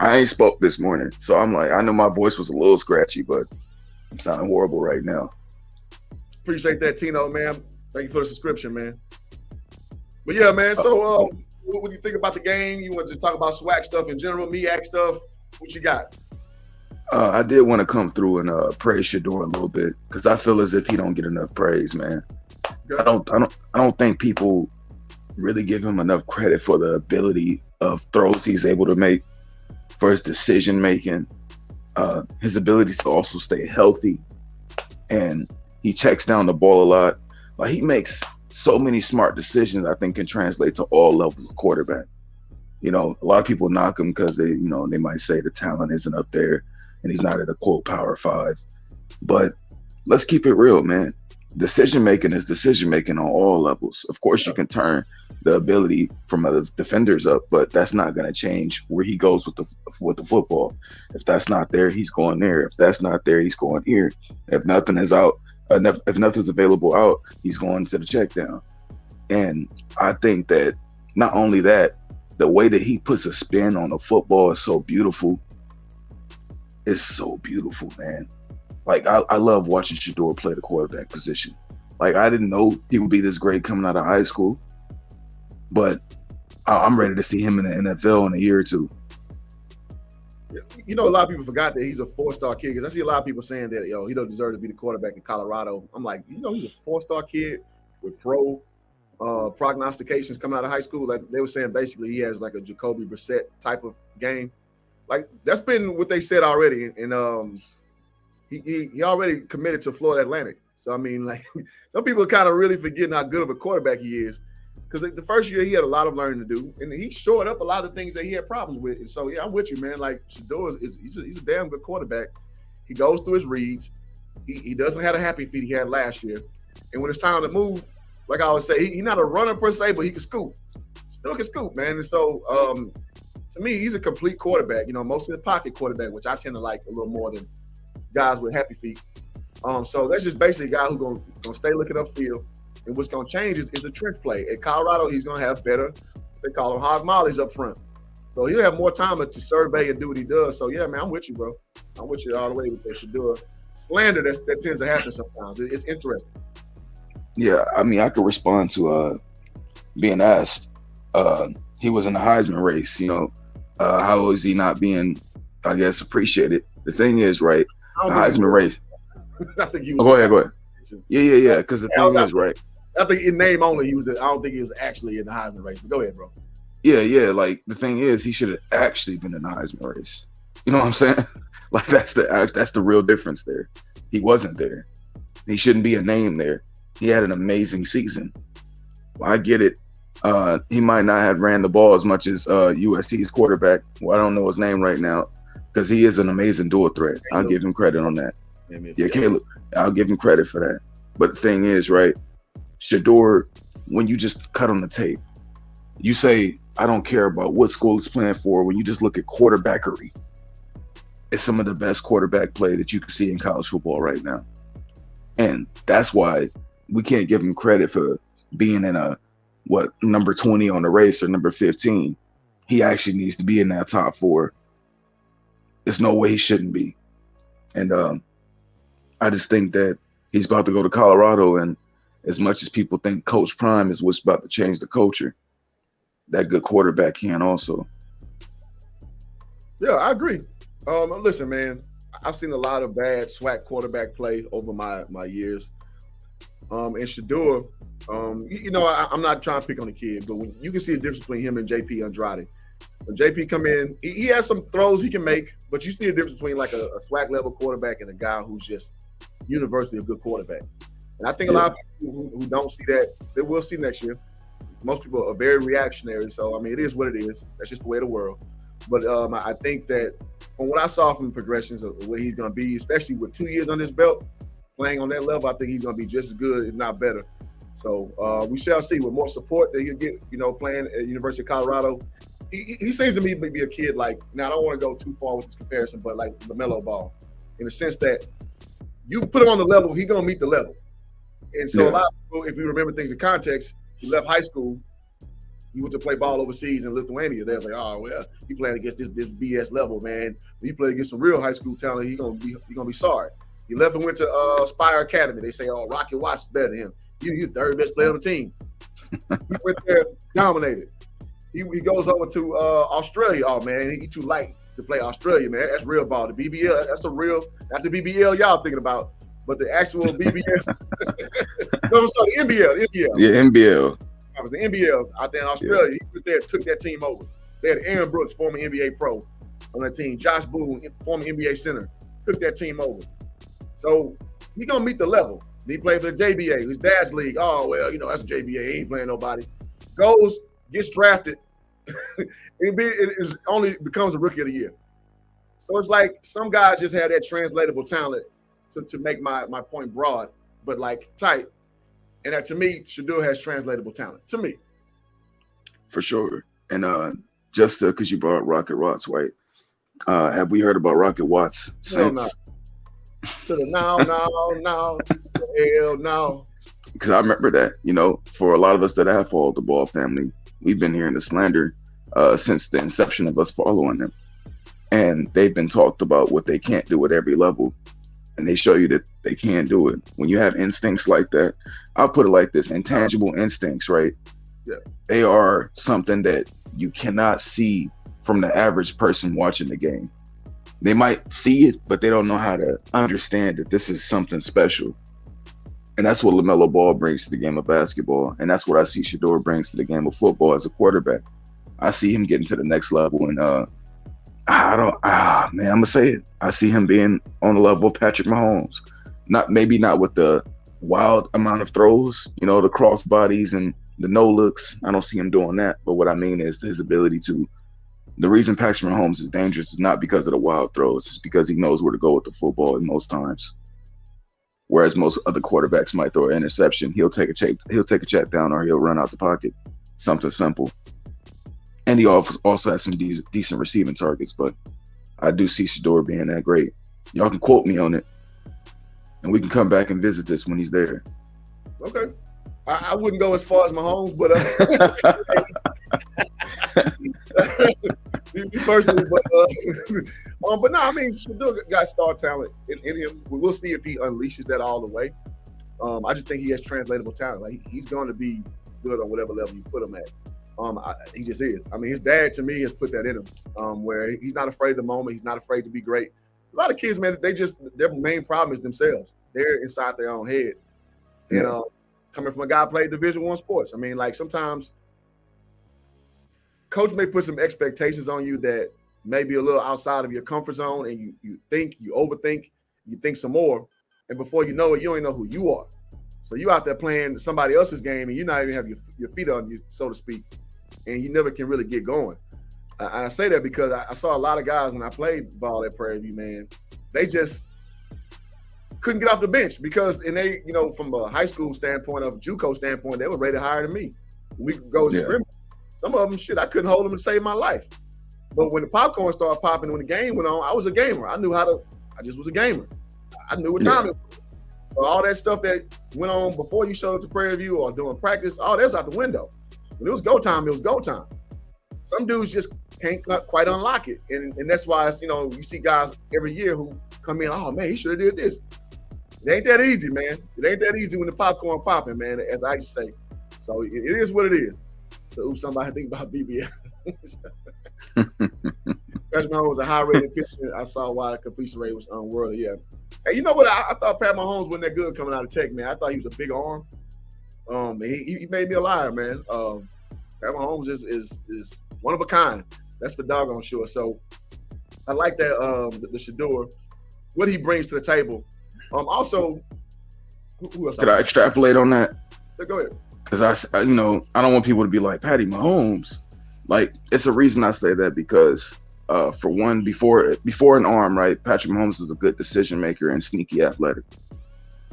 I ain't spoke this morning, so I'm like, I know my voice was a little scratchy, but I'm sounding horrible right now. Appreciate that, Tino, man. Thank you for the subscription, man. But yeah, man, so what do you think about the game? You want to just talk about swag stuff in general, Meac stuff? What you got? I did want to come through and praise Shador a little bit because I feel as if he don't get enough praise, man. I don't think people really give him enough credit for the ability of throws he's able to make, for his decision making, his ability to also stay healthy, and he checks down the ball a lot. Like, he makes so many smart decisions I think can translate to all levels of quarterback. A lot of people knock him because they might say the talent isn't up there and he's not at a quote Power 5. But let's keep it real, man. Decision making is decision making on all levels. Of course, you can turn the ability from other defenders up, but that's not going to change where he goes with the football. If that's not there, he's going there. If that's not there, he's going here. If nothing is out, if nothing's available out, he's going to the check down. And I think that not only that, the way that he puts a spin on the football is so beautiful. It's so beautiful, man. Like, I love watching Shador play the quarterback position. Like, I didn't know he would be this great coming out of high school, but I'm ready to see him in the NFL in a year or two. A lot of people forgot that he's a 4-star kid, because I see a lot of people saying that, he don't deserve to be the quarterback in Colorado. I'm like, he's a 4-star kid with pro prognostications coming out of high school. Like, they were saying basically he has like a Jacoby Brissett type of game. Like, that's been what they said already. And he already committed to Florida Atlantic. So, I mean, like, some people are kind of really forgetting how good of a quarterback he is. Because the first year he had a lot of learning to do, and he shored up a lot of things that he had problems with. And so, yeah, I'm with you, man. Like, Shador he's a damn good quarterback. He goes through his reads. He doesn't have a happy feet he had last year. And when it's time to move, like I always say, he's not a runner per se, but he can scoop. Still can scoop, man. And so, to me, he's a complete quarterback. Mostly the pocket quarterback, which I tend to like a little more than guys with happy feet. So that's just basically a guy who's gonna stay looking upfield. And what's gonna change is the trench play. At Colorado, he's gonna have better, they call them hog mollies up front. So he'll have more time to survey and do what he does. So yeah, man, I'm with you, bro. I'm with you all the way with that Shador slander that tends to happen sometimes. It's interesting. Yeah, I mean, I could respond to being asked. He was in the Heisman race. How is he not being, I guess, appreciated? The thing is, right? The Heisman race. I think he was. Go ahead. Yeah. Because the thing is, right? I think in name only he was. I don't think he was actually in the Heisman race. But go ahead, bro. Yeah. Like, the thing is, he should have actually been in the Heisman race. You know what I'm saying? Like, that's the real difference there. He wasn't there. He shouldn't be a name there. He had an amazing season. Well, I get it. He might not have ran the ball as much as USC's quarterback. Well, I don't know his name right now, because he is an amazing dual threat. I'll give him credit on that. Yeah, Caleb, I'll give him credit for that. But the thing is, right, Shador, when you just cut on the tape, you say, I don't care about what school he's playing for. When you just look at quarterbackery, it's some of the best quarterback play that you can see in college football right now. And that's why we can't give him credit for being in number 20 on the race or number 15. He actually needs to be in that top 4. There's no way he shouldn't be. And I just think that he's about to go to Colorado, and as much as people think Coach Prime is what's about to change the culture, that good quarterback can also. Yeah, I agree. Listen, man, I've seen a lot of bad SWAC quarterback play over my years. And Shedeur, I'm not trying to pick on the kid, but when you can see the difference between him and JP Andrade. When JP come in, he has some throws he can make, but you see a difference between like a SWAC level quarterback and a guy who's just universally a good quarterback. And I think a lot of people who don't see that, they will see next year. Most people are very reactionary, so I mean, it is what it is. That's just the way of the world. But I think that from what I saw from the progressions of where he's going to be, especially with 2 years on his belt, playing on that level, I think he's going to be just as good, if not better. So we shall see. With more support that he'll get, playing at University of Colorado, he seems to me to be a kid like, now I don't want to go too far with this comparison, but like LaMelo Ball, in the sense that you put him on the level, he's going to meet the level. And so a lot of people, if you remember things in context, he left high school, he went to play ball overseas in Lithuania. They was like, oh well, he playing against this BS level, man. When he play against some real high school talent, he gonna be sorry. He left and went to Spire Academy. They say, oh, Rocky Watts is better than him. He's the third best player on the team. He went there, dominated. He goes over to Australia. Oh man, he too light to play Australia, man. That's real ball. The BBL, that's a real, not the BBL y'all thinking about, but the actual BBL. No, sorry, the NBL. Yeah, NBL. It was the NBL out there in Australia. He went there, took that team over. They had Aaron Brooks, former NBA pro, on that team. Josh Boone, former NBA center, took that team over. So he's gonna meet the level. He played for the JBA, his dad's league. Oh well, that's JBA. He ain't playing nobody. Goes, gets drafted. It only becomes a rookie of the year. So it's like some guys just have that translatable talent to make my point broad, but like tight. And that, to me, Shedeur has translatable talent. To me, for sure. And just because you brought Rocket Watts, right? Have we heard about Rocket Watts since? No. Hell no. Because I remember that, for a lot of us that have followed the Ball family, we've been hearing the slander since the inception of us following them. And they've been talked about what they can't do at every level. And they show you that they can do it. When you have instincts like that, I'll put it like this, intangible instincts, right? Yeah. They are something that you cannot see from the average person watching the game. They might see it, but they don't know how to understand that this is something special. And that's what LaMelo Ball brings to the game of basketball. And that's what I see Shedeur brings to the game of football as a quarterback. I see him getting to the next level. And I'm gonna say it. I see him being on the level of Patrick Mahomes. Maybe not with the wild amount of throws, the cross bodies and the no looks. I don't see him doing that. But what I mean is his ability to. The reason Patrick Mahomes is dangerous is not because of the wild throws. It's because he knows where to go with the football in most times. Whereas most other quarterbacks might throw an interception, he'll take a check down, or he'll run out the pocket. Something simple. And he also has some decent receiving targets, but I do see Shedeur being that great. Y'all can quote me on it, and we can come back and visit this when he's there. Okay. I wouldn't go as far as Mahomes, but personally, but no, I mean, Shedeur got star talent in him. We'll see if he unleashes that all the way. I just think he has translatable talent. Like he's going to be good on whatever level you put him at. He just is. I mean, his dad to me has put that in him, where he's not afraid of the moment. He's not afraid to be great. A lot of kids, man, their main problem is themselves. They're inside their own head. Yeah. And coming from a guy who played Division I sports, I mean, like sometimes coach may put some expectations on you that may be a little outside of your comfort zone, and you overthink, you think some more, and before you know it, you don't even know who you are. So you out there playing somebody else's game, and you not even have your feet on you, so to speak, and you never can really get going. I say that because I saw a lot of guys when I played ball at Prairie View, man, they just couldn't get off the bench because, and they, from a high school standpoint, of a JUCO standpoint, they were rated higher than me. We could go scrimmage. Some of them, I couldn't hold them to save my life. But when the popcorn started popping, when the game went on, I was a gamer. I just was a gamer. I knew what time it was. So all that stuff that went on before you showed up to Prairie View or doing practice, all that was out the window. When it was go time, it was go time. Some dudes just can't quite unlock it. And that's why it's, you see guys every year who come in, oh man, he should have did this. It ain't that easy, man. It ain't that easy when the popcorn popping, man, as I used to say. So it is what it is. So somebody think about BBL. Patrick Mahomes was a high-rated pitcher. I saw why the completion rate was unworldly. Yeah. Hey, you know what? I thought Pat Mahomes wasn't that good coming out of Tech, man. I thought he was a big arm. He made me a liar, man. Pat Mahomes is one of a kind. That's for doggone sure. So I like that the Shador, what he brings to the table. Also, who else? Could I extrapolate on that? So go ahead. Because I don't want people to be like Patty Mahomes. Like, it's a reason I say that because, for one, before an arm, right, Patrick Mahomes is a good decision maker and sneaky athletic.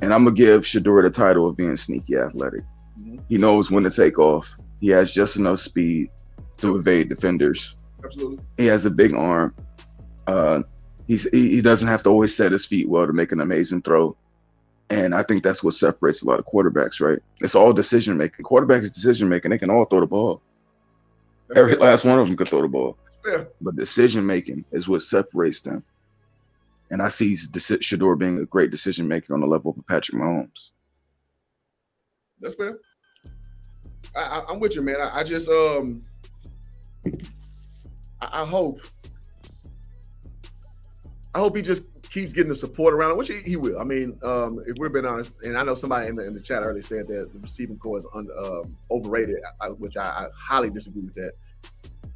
And I'm gonna give Shador the title of being sneaky athletic. Mm-hmm. He knows when to take off. He has just enough speed to evade defenders. Absolutely. He has a big arm. He doesn't have to always set his feet well to make an amazing throw. And I think that's what separates a lot of quarterbacks, right? It's all decision making. Quarterback is decision making. They can all throw the ball. Every last one of them could throw the ball. Yeah. But decision making is what separates them. And I see Shador being a great decision maker on the level of Patrick Mahomes. That's fair. I'm with you, man. I just I hope he just keeps getting the support around him, which he will. I mean, if we're being honest, and I know somebody in the chat earlier said that the receiving core is overrated, which I highly disagree with that.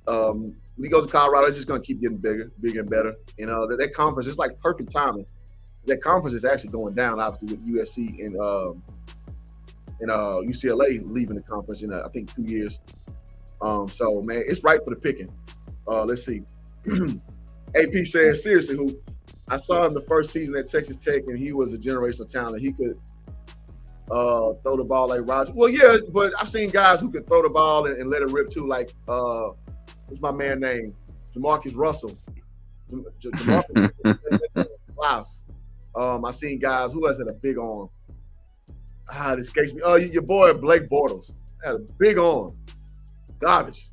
When he goes to Colorado, it's just going to keep getting bigger and better. That conference is like perfect timing. That conference is actually going down, obviously, with USC and UCLA leaving the conference in I think 2 years. So man, it's right for the picking. Let's see. AP says seriously, who I saw him the first season at Texas Tech, and he was a generational talent. He could throw the ball like Roger. Well, yeah, but I've seen guys who could throw the ball and let it rip too. Like what's my man name? Jamarcus Russell. Jamarcus. Wow. I've seen guys who has had a big arm. It escapes me. Oh, your boy Blake Bortles had a big arm. Garbage.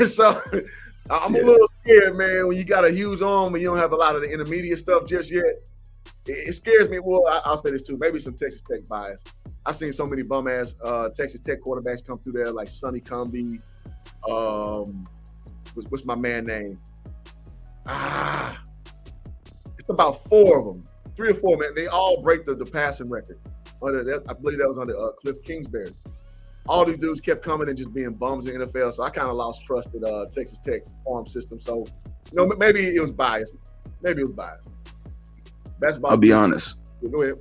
So I'm a little scared, man, when you got a huge arm and you don't have a lot of the intermediate stuff just yet. It scares me. Well, I'll say this too. Maybe some Texas Tech bias. I've seen so many bum-ass Texas Tech quarterbacks come through there, like Sonny Cumbie. What's my man name? It's about 4 of them. 3 or 4, man. They all break the passing record. I believe that was under Cliff Kingsbury. All these dudes kept coming and just being bums in the NFL, so I kind of lost trust in Texas Tech's farm system. So, maybe it was biased. That's about. I'll be honest. Go ahead.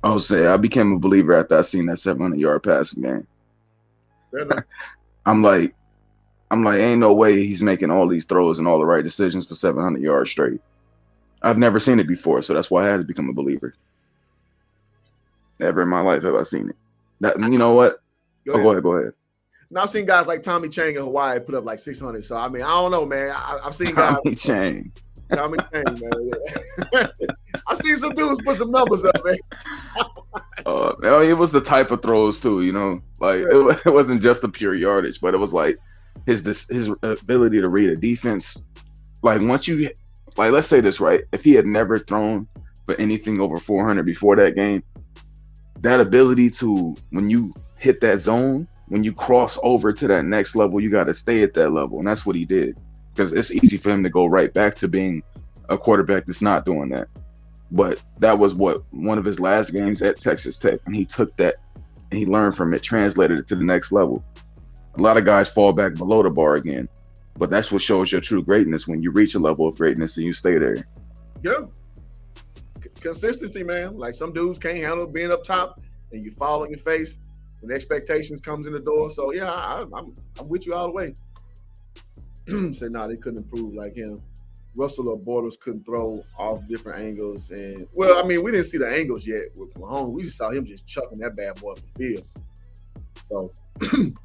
I'll say I became a believer after I seen that 700-yard passing game. I'm like, ain't no way he's making all these throws and all the right decisions for 700 yards straight. I've never seen it before, so that's why I had to become a believer. Never in my life have I seen it. You know what? Go ahead. Now I've seen guys like Tommy Chang in Hawaii put up like 600. So I mean, I don't know, man. I've seen guys. Tommy Chang, man. I've seen some dudes put some numbers up, man. It was the type of throws too, Like it wasn't just the pure yardage, but it was like his ability to read a defense. Like let's say this, right? If he had never thrown for anything over 400 before that game, that ability to, when you hit that zone, when you cross over to that next level, you got to stay at that level. And that's what he did, because it's easy for him to go right back to being a quarterback that's not doing that. But that was one of his last games at Texas Tech. And he took that and he learned from it, translated it to the next level. A lot of guys fall back below the bar again, but that's what shows your true greatness, when you reach a level of greatness and you stay there. Yeah. Consistency, man. Like some dudes can't handle being up top and you fall on your face and the expectations comes in the door. So yeah, I'm with you all the way. Say they couldn't improve like him. Russell or Bortles couldn't throw off different angles, and well, I mean, we didn't see the angles yet with Mahomes. We just saw him just chucking that bad boy up the field. So,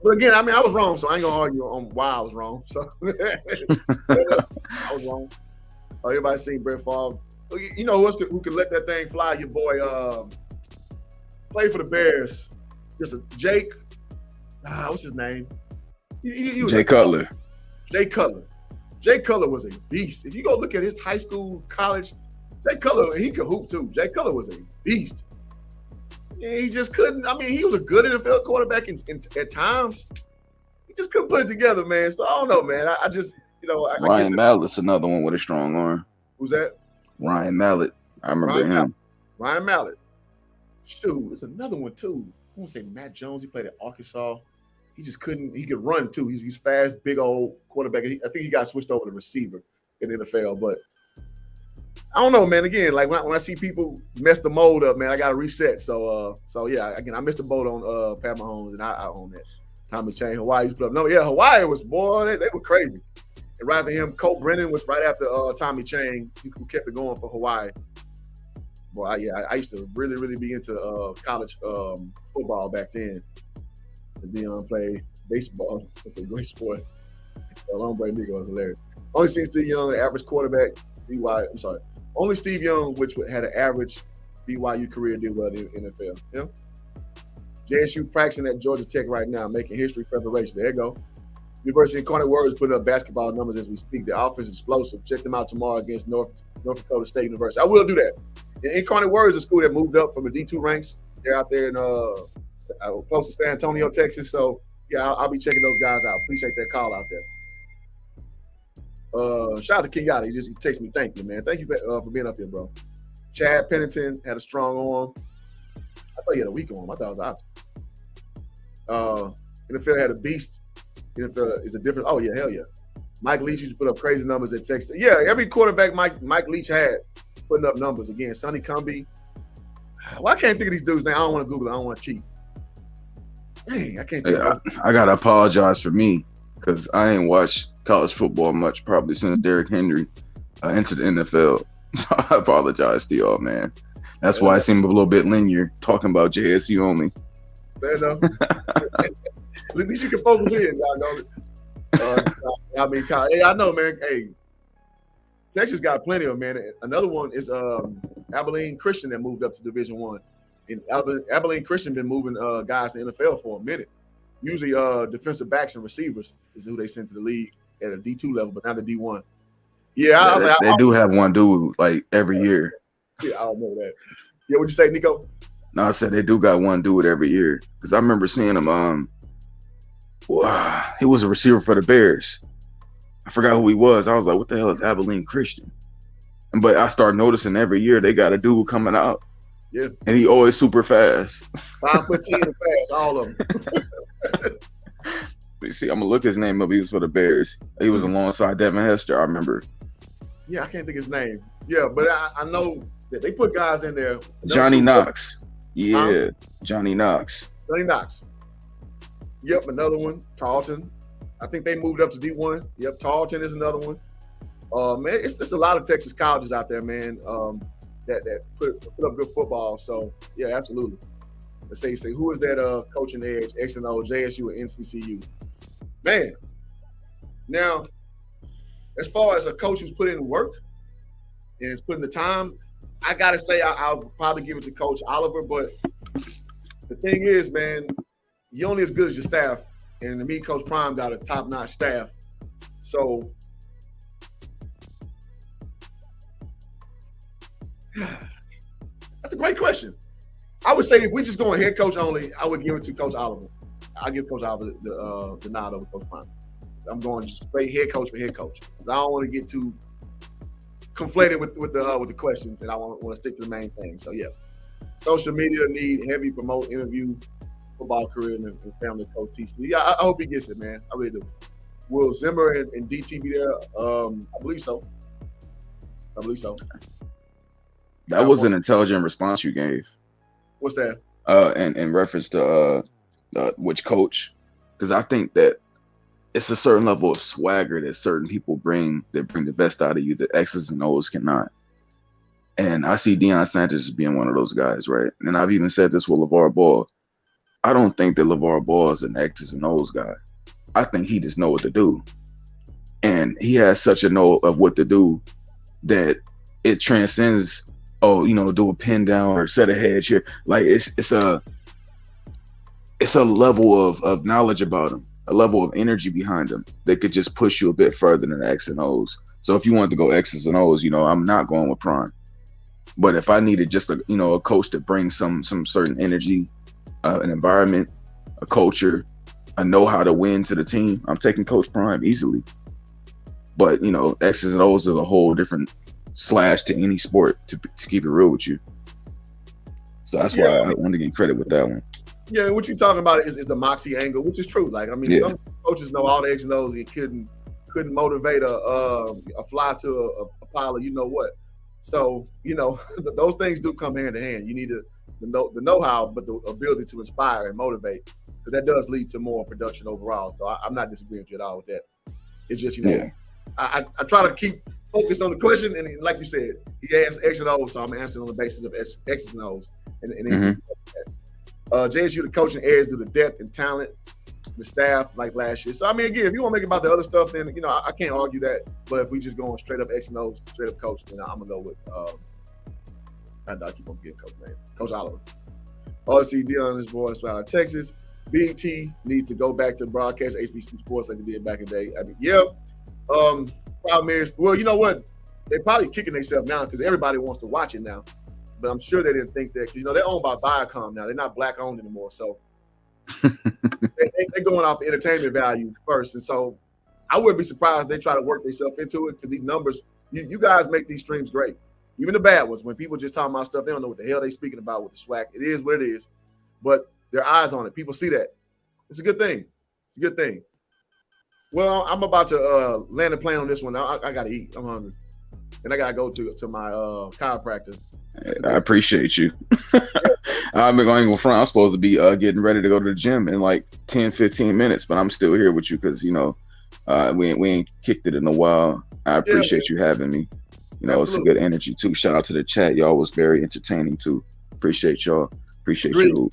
but again, I mean, I was wrong, so I ain't gonna argue on why I was wrong. So I was wrong. Everybody seen Brett Favre. Who can let that thing fly? Your boy played for the Bears. Just a Jake. What's his name? Jay Cutler. Jay Cutler. Jay Cutler was a beast. If you go look at his high school, college, Jay Cutler, he could hoop too. Jay Cutler was a beast. Yeah, he just couldn't. I mean, he was a good NFL quarterback at times. He just couldn't put it together, man. So I don't know, man. I just, Ryan Mallett's another one with a strong arm. Who's that? Ryan Mallett. I remember him. Ryan Mallett. Shoot, there's another one too. I want to say Matt Jones. He played at Arkansas. He just couldn't. He could run too. He's fast, big old quarterback. I think he got switched over to receiver in the NFL. But I don't know, man. Again, like when I see people mess the mold up, man, I got to reset. So yeah. Again, I missed the boat on Pat Mahomes, and I own that. Tommy Chang, Hawaii put up. No, yeah, Hawaii was they were crazy. And right after him, Colt Brennan was right after Tommy Chang, who kept it going for Hawaii. Boy, I used to really, really be into college football back then. Deion played baseball. It's a great sport. Hombre Nico was hilarious. Only seen Steve Young, an average quarterback. Only Steve Young, which had an average BYU career, did well in the NFL. You know? JSU practicing at Georgia Tech right now, making history preparation. There you go. University of Incarnate Word is putting up basketball numbers as we speak. The offense is explosive. Check them out tomorrow against North Dakota State University. I will do that. And Incarnate Word is a school that moved up from the D2 ranks. They're out there in close to San Antonio, Texas. So, yeah, I'll be checking those guys out. Appreciate that call out there. Shout out to Kenyatta. He texted me, thank you, man. Thank you for being up here, bro. Chad Pennington had a strong arm. I thought he had a weak arm. I thought it was out. NFL had a beast. NFL is a different. Oh, yeah, hell yeah. Mike Leach used to put up crazy numbers at Texas. Yeah, every quarterback Mike Leach had putting up numbers. Again, Sonny Cumbie. Well, I can't think of these dudes' names. I don't want to Google it. I don't want to cheat. Dang, I can't think of it. I got to apologize for me because I ain't watched college football much probably since Derrick Henry entered the NFL. So I apologize to y'all, man. That's why I seem a little bit linear talking about JSU only. Fair enough. At least you can focus in, y'all know. I know, man. Hey, Texas got plenty of them, man. Another one is Abilene Christian that moved up to Division I. And Abilene Christian been moving guys to the NFL for a minute. Usually defensive backs and receivers is who they send to the league at a D2 level, but not the D1. Yeah, they do have one dude like every year. Yeah, I don't know that. Yeah, what'd you say, Nico? No, I said they do got one dude every year because I remember seeing him. He was a receiver for the Bears. I forgot who he was. I was like, what the hell is Abilene Christian? But I started noticing every year they got a dude coming out. Yeah. And he always super fast. 5'10" and fast, all of them. You see, I'm going to look his name up. He was for the Bears. He was alongside Devin Hester, I remember. Yeah, I can't think his name. Yeah, but I know that they put guys in there. Johnny Knox. Yeah, Johnny Knox. Johnny Knox. Yep, another one. Tarleton. I think they moved up to D1. Yep, Tarleton is another one. Man, it's just a lot of Texas colleges out there, man, that put up good football. So, yeah, absolutely. Let's say who is that coaching edge, X and O, JSU or Nccu? Man, now, as far as a coach who's put in work and is putting the time, I got to say I'll probably give it to Coach Oliver. But the thing is, man, you're only as good as your staff. And to me, Coach Prime got a top-notch staff. So, that's a great question. I would say if we just going head coach only, I would give it to Coach Oliver. I give Coach Oliver the nod over Coach Prime. I'm going just straight head coach for head coach. I don't want to get too conflated with the questions, and I want to stick to the main thing. So yeah, social media need heavy promote interview football career and family coach TC. Yeah, I hope he gets it, man. I really do. Will Zimmer and DT be there? I believe so. That was an intelligent response you gave. What's that? In reference to which coach, because I think that it's a certain level of swagger that certain people bring that bring the best out of you that X's and O's cannot. And I see Deion Sanders as being one of those guys, right? And I've even said this with LeVar Ball. I don't think that LeVar Ball is an X's and O's guy. I think he just know what to do. And he has such a know of what to do that it transcends do a pin down or set a hedge here. Like it's a level of knowledge about them, a level of energy behind them that could just push you a bit further than the X and O's. So if you wanted to go X's and O's, I'm not going with Prime. But if I needed just a coach to bring some certain energy, an environment, a culture, a know how to win to the team, I'm taking Coach Prime easily. But X's and O's is a whole different slash to any sport, to keep it real with you. So that's why I want to get credit with that one. Yeah, what you're talking about is the Moxie angle, which is true. Like, I mean, some coaches know all the X and O's and couldn't motivate a fly to a pile of what. So, those things do come hand in hand. You need the know-how, but the ability to inspire and motivate, because that does lead to more production overall. So I'm not disagreeing with you at all with that. It's just, I try to keep focused on the question, and like you said, he asked X and O's, so I'm answering on the basis of X's and O's. And JSU, the coaching areas due to depth and talent, the staff like last year. So I mean, again, if you want to make it about the other stuff, then I can't argue that. But if we just going straight up X and O's, straight up coach, then I'm gonna go with I keep on getting coach name, Coach Oliver. OC Dion, his boys out of Texas. BET needs to go back to broadcast HBCU sports like they did back in the day. I mean, problem is, well, you know what? They're probably kicking themselves now because everybody wants to watch it now. But I'm sure they didn't think that, because they're owned by Viacom now. They're not black owned anymore, so they're going off entertainment value first. And so I wouldn't be surprised if they try to work themselves into it, because these numbers, you guys make these streams great. Even the bad ones, when people just talking about stuff, they don't know what the hell they speaking about with the swag. It is what it is, but their eyes on it. People see that. It's a good thing. It's a good thing. Well, I'm about to land a plane on this one. I got to eat. I'm hungry. And I got to go to my chiropractor. I appreciate you. I'm going to front. I'm supposed to be getting ready to go to the gym in like 10, 15 minutes, but I'm still here with you because, we ain't kicked it in a while. I appreciate you having me. It's a good energy too. Shout out to the chat. Y'all was very entertaining too. Appreciate y'all. Appreciate you.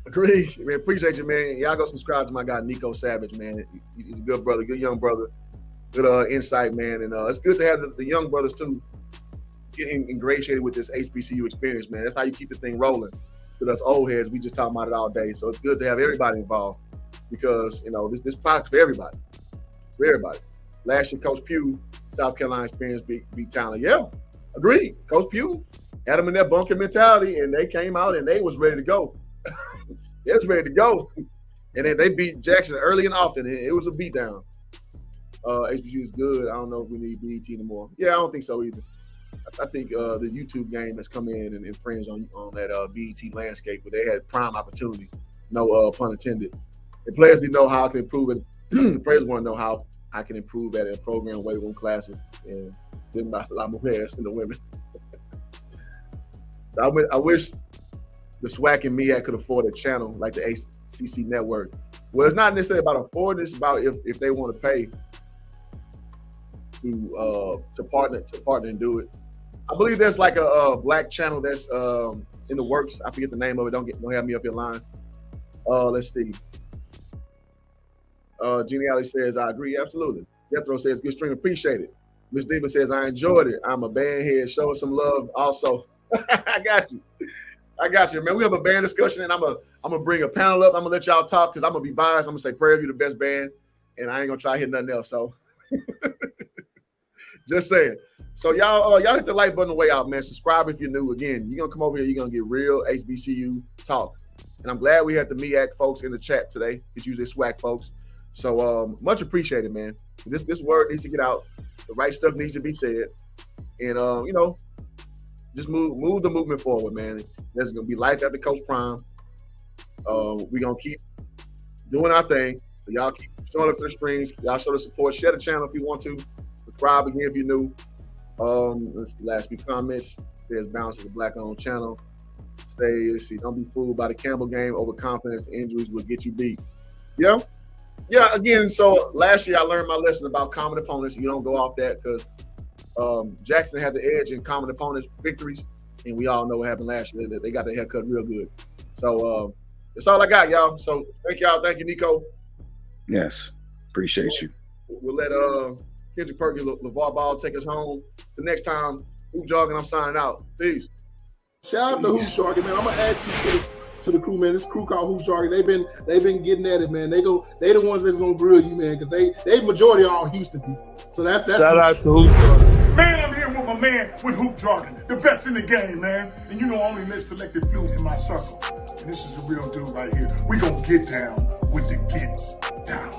Agree. Man, appreciate you, man. Y'all go subscribe to my guy, Nico Savage, man. He's a good brother, good young brother. Good insight, man. And it's good to have the young brothers too getting ingratiated with this HBCU experience, man. That's how you keep the thing rolling. With us old heads, we just talk about it all day. So it's good to have everybody involved, because this product's for everybody. For everybody. Last year, Coach Pugh, South Carolina experience beat talent. Yeah, agreed. Coach Pugh had them in that bunker mentality, and they came out and they was ready to go. They was ready to go. And then they beat Jackson early and often. It was a beatdown. HBCU is good. I don't know if we need BET anymore. Yeah, I don't think so either. I think the YouTube game has come in and infringed on that BET landscape, but they had prime opportunity. No pun intended. The players didn't know how I can improve it. The players want to know how I can improve that in program weight room classes, and then a lot more players than the women. So I wish the SWAC and Meac could afford a channel like the ACC network. Well, it's not necessarily about affording, it's about if they want to pay to partner and do it. I believe there's like a black channel that's in the works. I forget the name of it. Don't have me up your line. Let's see. Geniality says, I agree. Absolutely. Jethro says, good stream. Appreciate it. Miss Diva says, I enjoyed it. I'm a band head. Show us some love also. I got you, man. We have a band discussion, and I'm gonna bring a panel up. I'm gonna let y'all talk because I'm gonna be biased. I'm gonna say Prairie View the best band, and I ain't gonna try to hit nothing else. So just saying. So y'all hit the like button on the way out, man. Subscribe if you're new. Again, you're gonna come over here, you're gonna get real HBCU talk. And I'm glad we had the Meac folks in the chat today. It's usually SWAC folks. So much appreciated, man. This word needs to get out. The right stuff needs to be said. And just move the movement forward, man. There's gonna be life after Coach Prime. We're gonna keep doing our thing. So y'all keep showing up to the streams. Y'all show the support. Share the channel if you want to. Subscribe again if you're new. Let's see, last few comments. Says Bounce is a black-owned channel. Let's see, don't be fooled by the Campbell game. Overconfidence, injuries will get you beat. Yeah. Again, so last year I learned my lesson about common opponents. You don't go off that because Jackson had the edge in common opponents victories, and we all know what happened last year. They got their haircut real good. So that's all I got, y'all. So thank y'all. Thank you, Nico. Yes, appreciate you. We'll let Kendrick Perkins, LeVar Ball take us home. The next time, Hoop Jogging, I'm signing out. Peace. Shout out to Hoop Jargon, man. I'm gonna add you to the crew, man. This crew called Hoop Jargon. They've been getting at it, man. They the ones that's gonna grill you, man, because they majority are all Houston people. So that's shout out to Hoop Jargon. Man, I'm here with my man with Hoop Jargon, the best in the game, man. And you know I only let selected few in my circle. And this is a real dude right here. We gonna get down with the get down.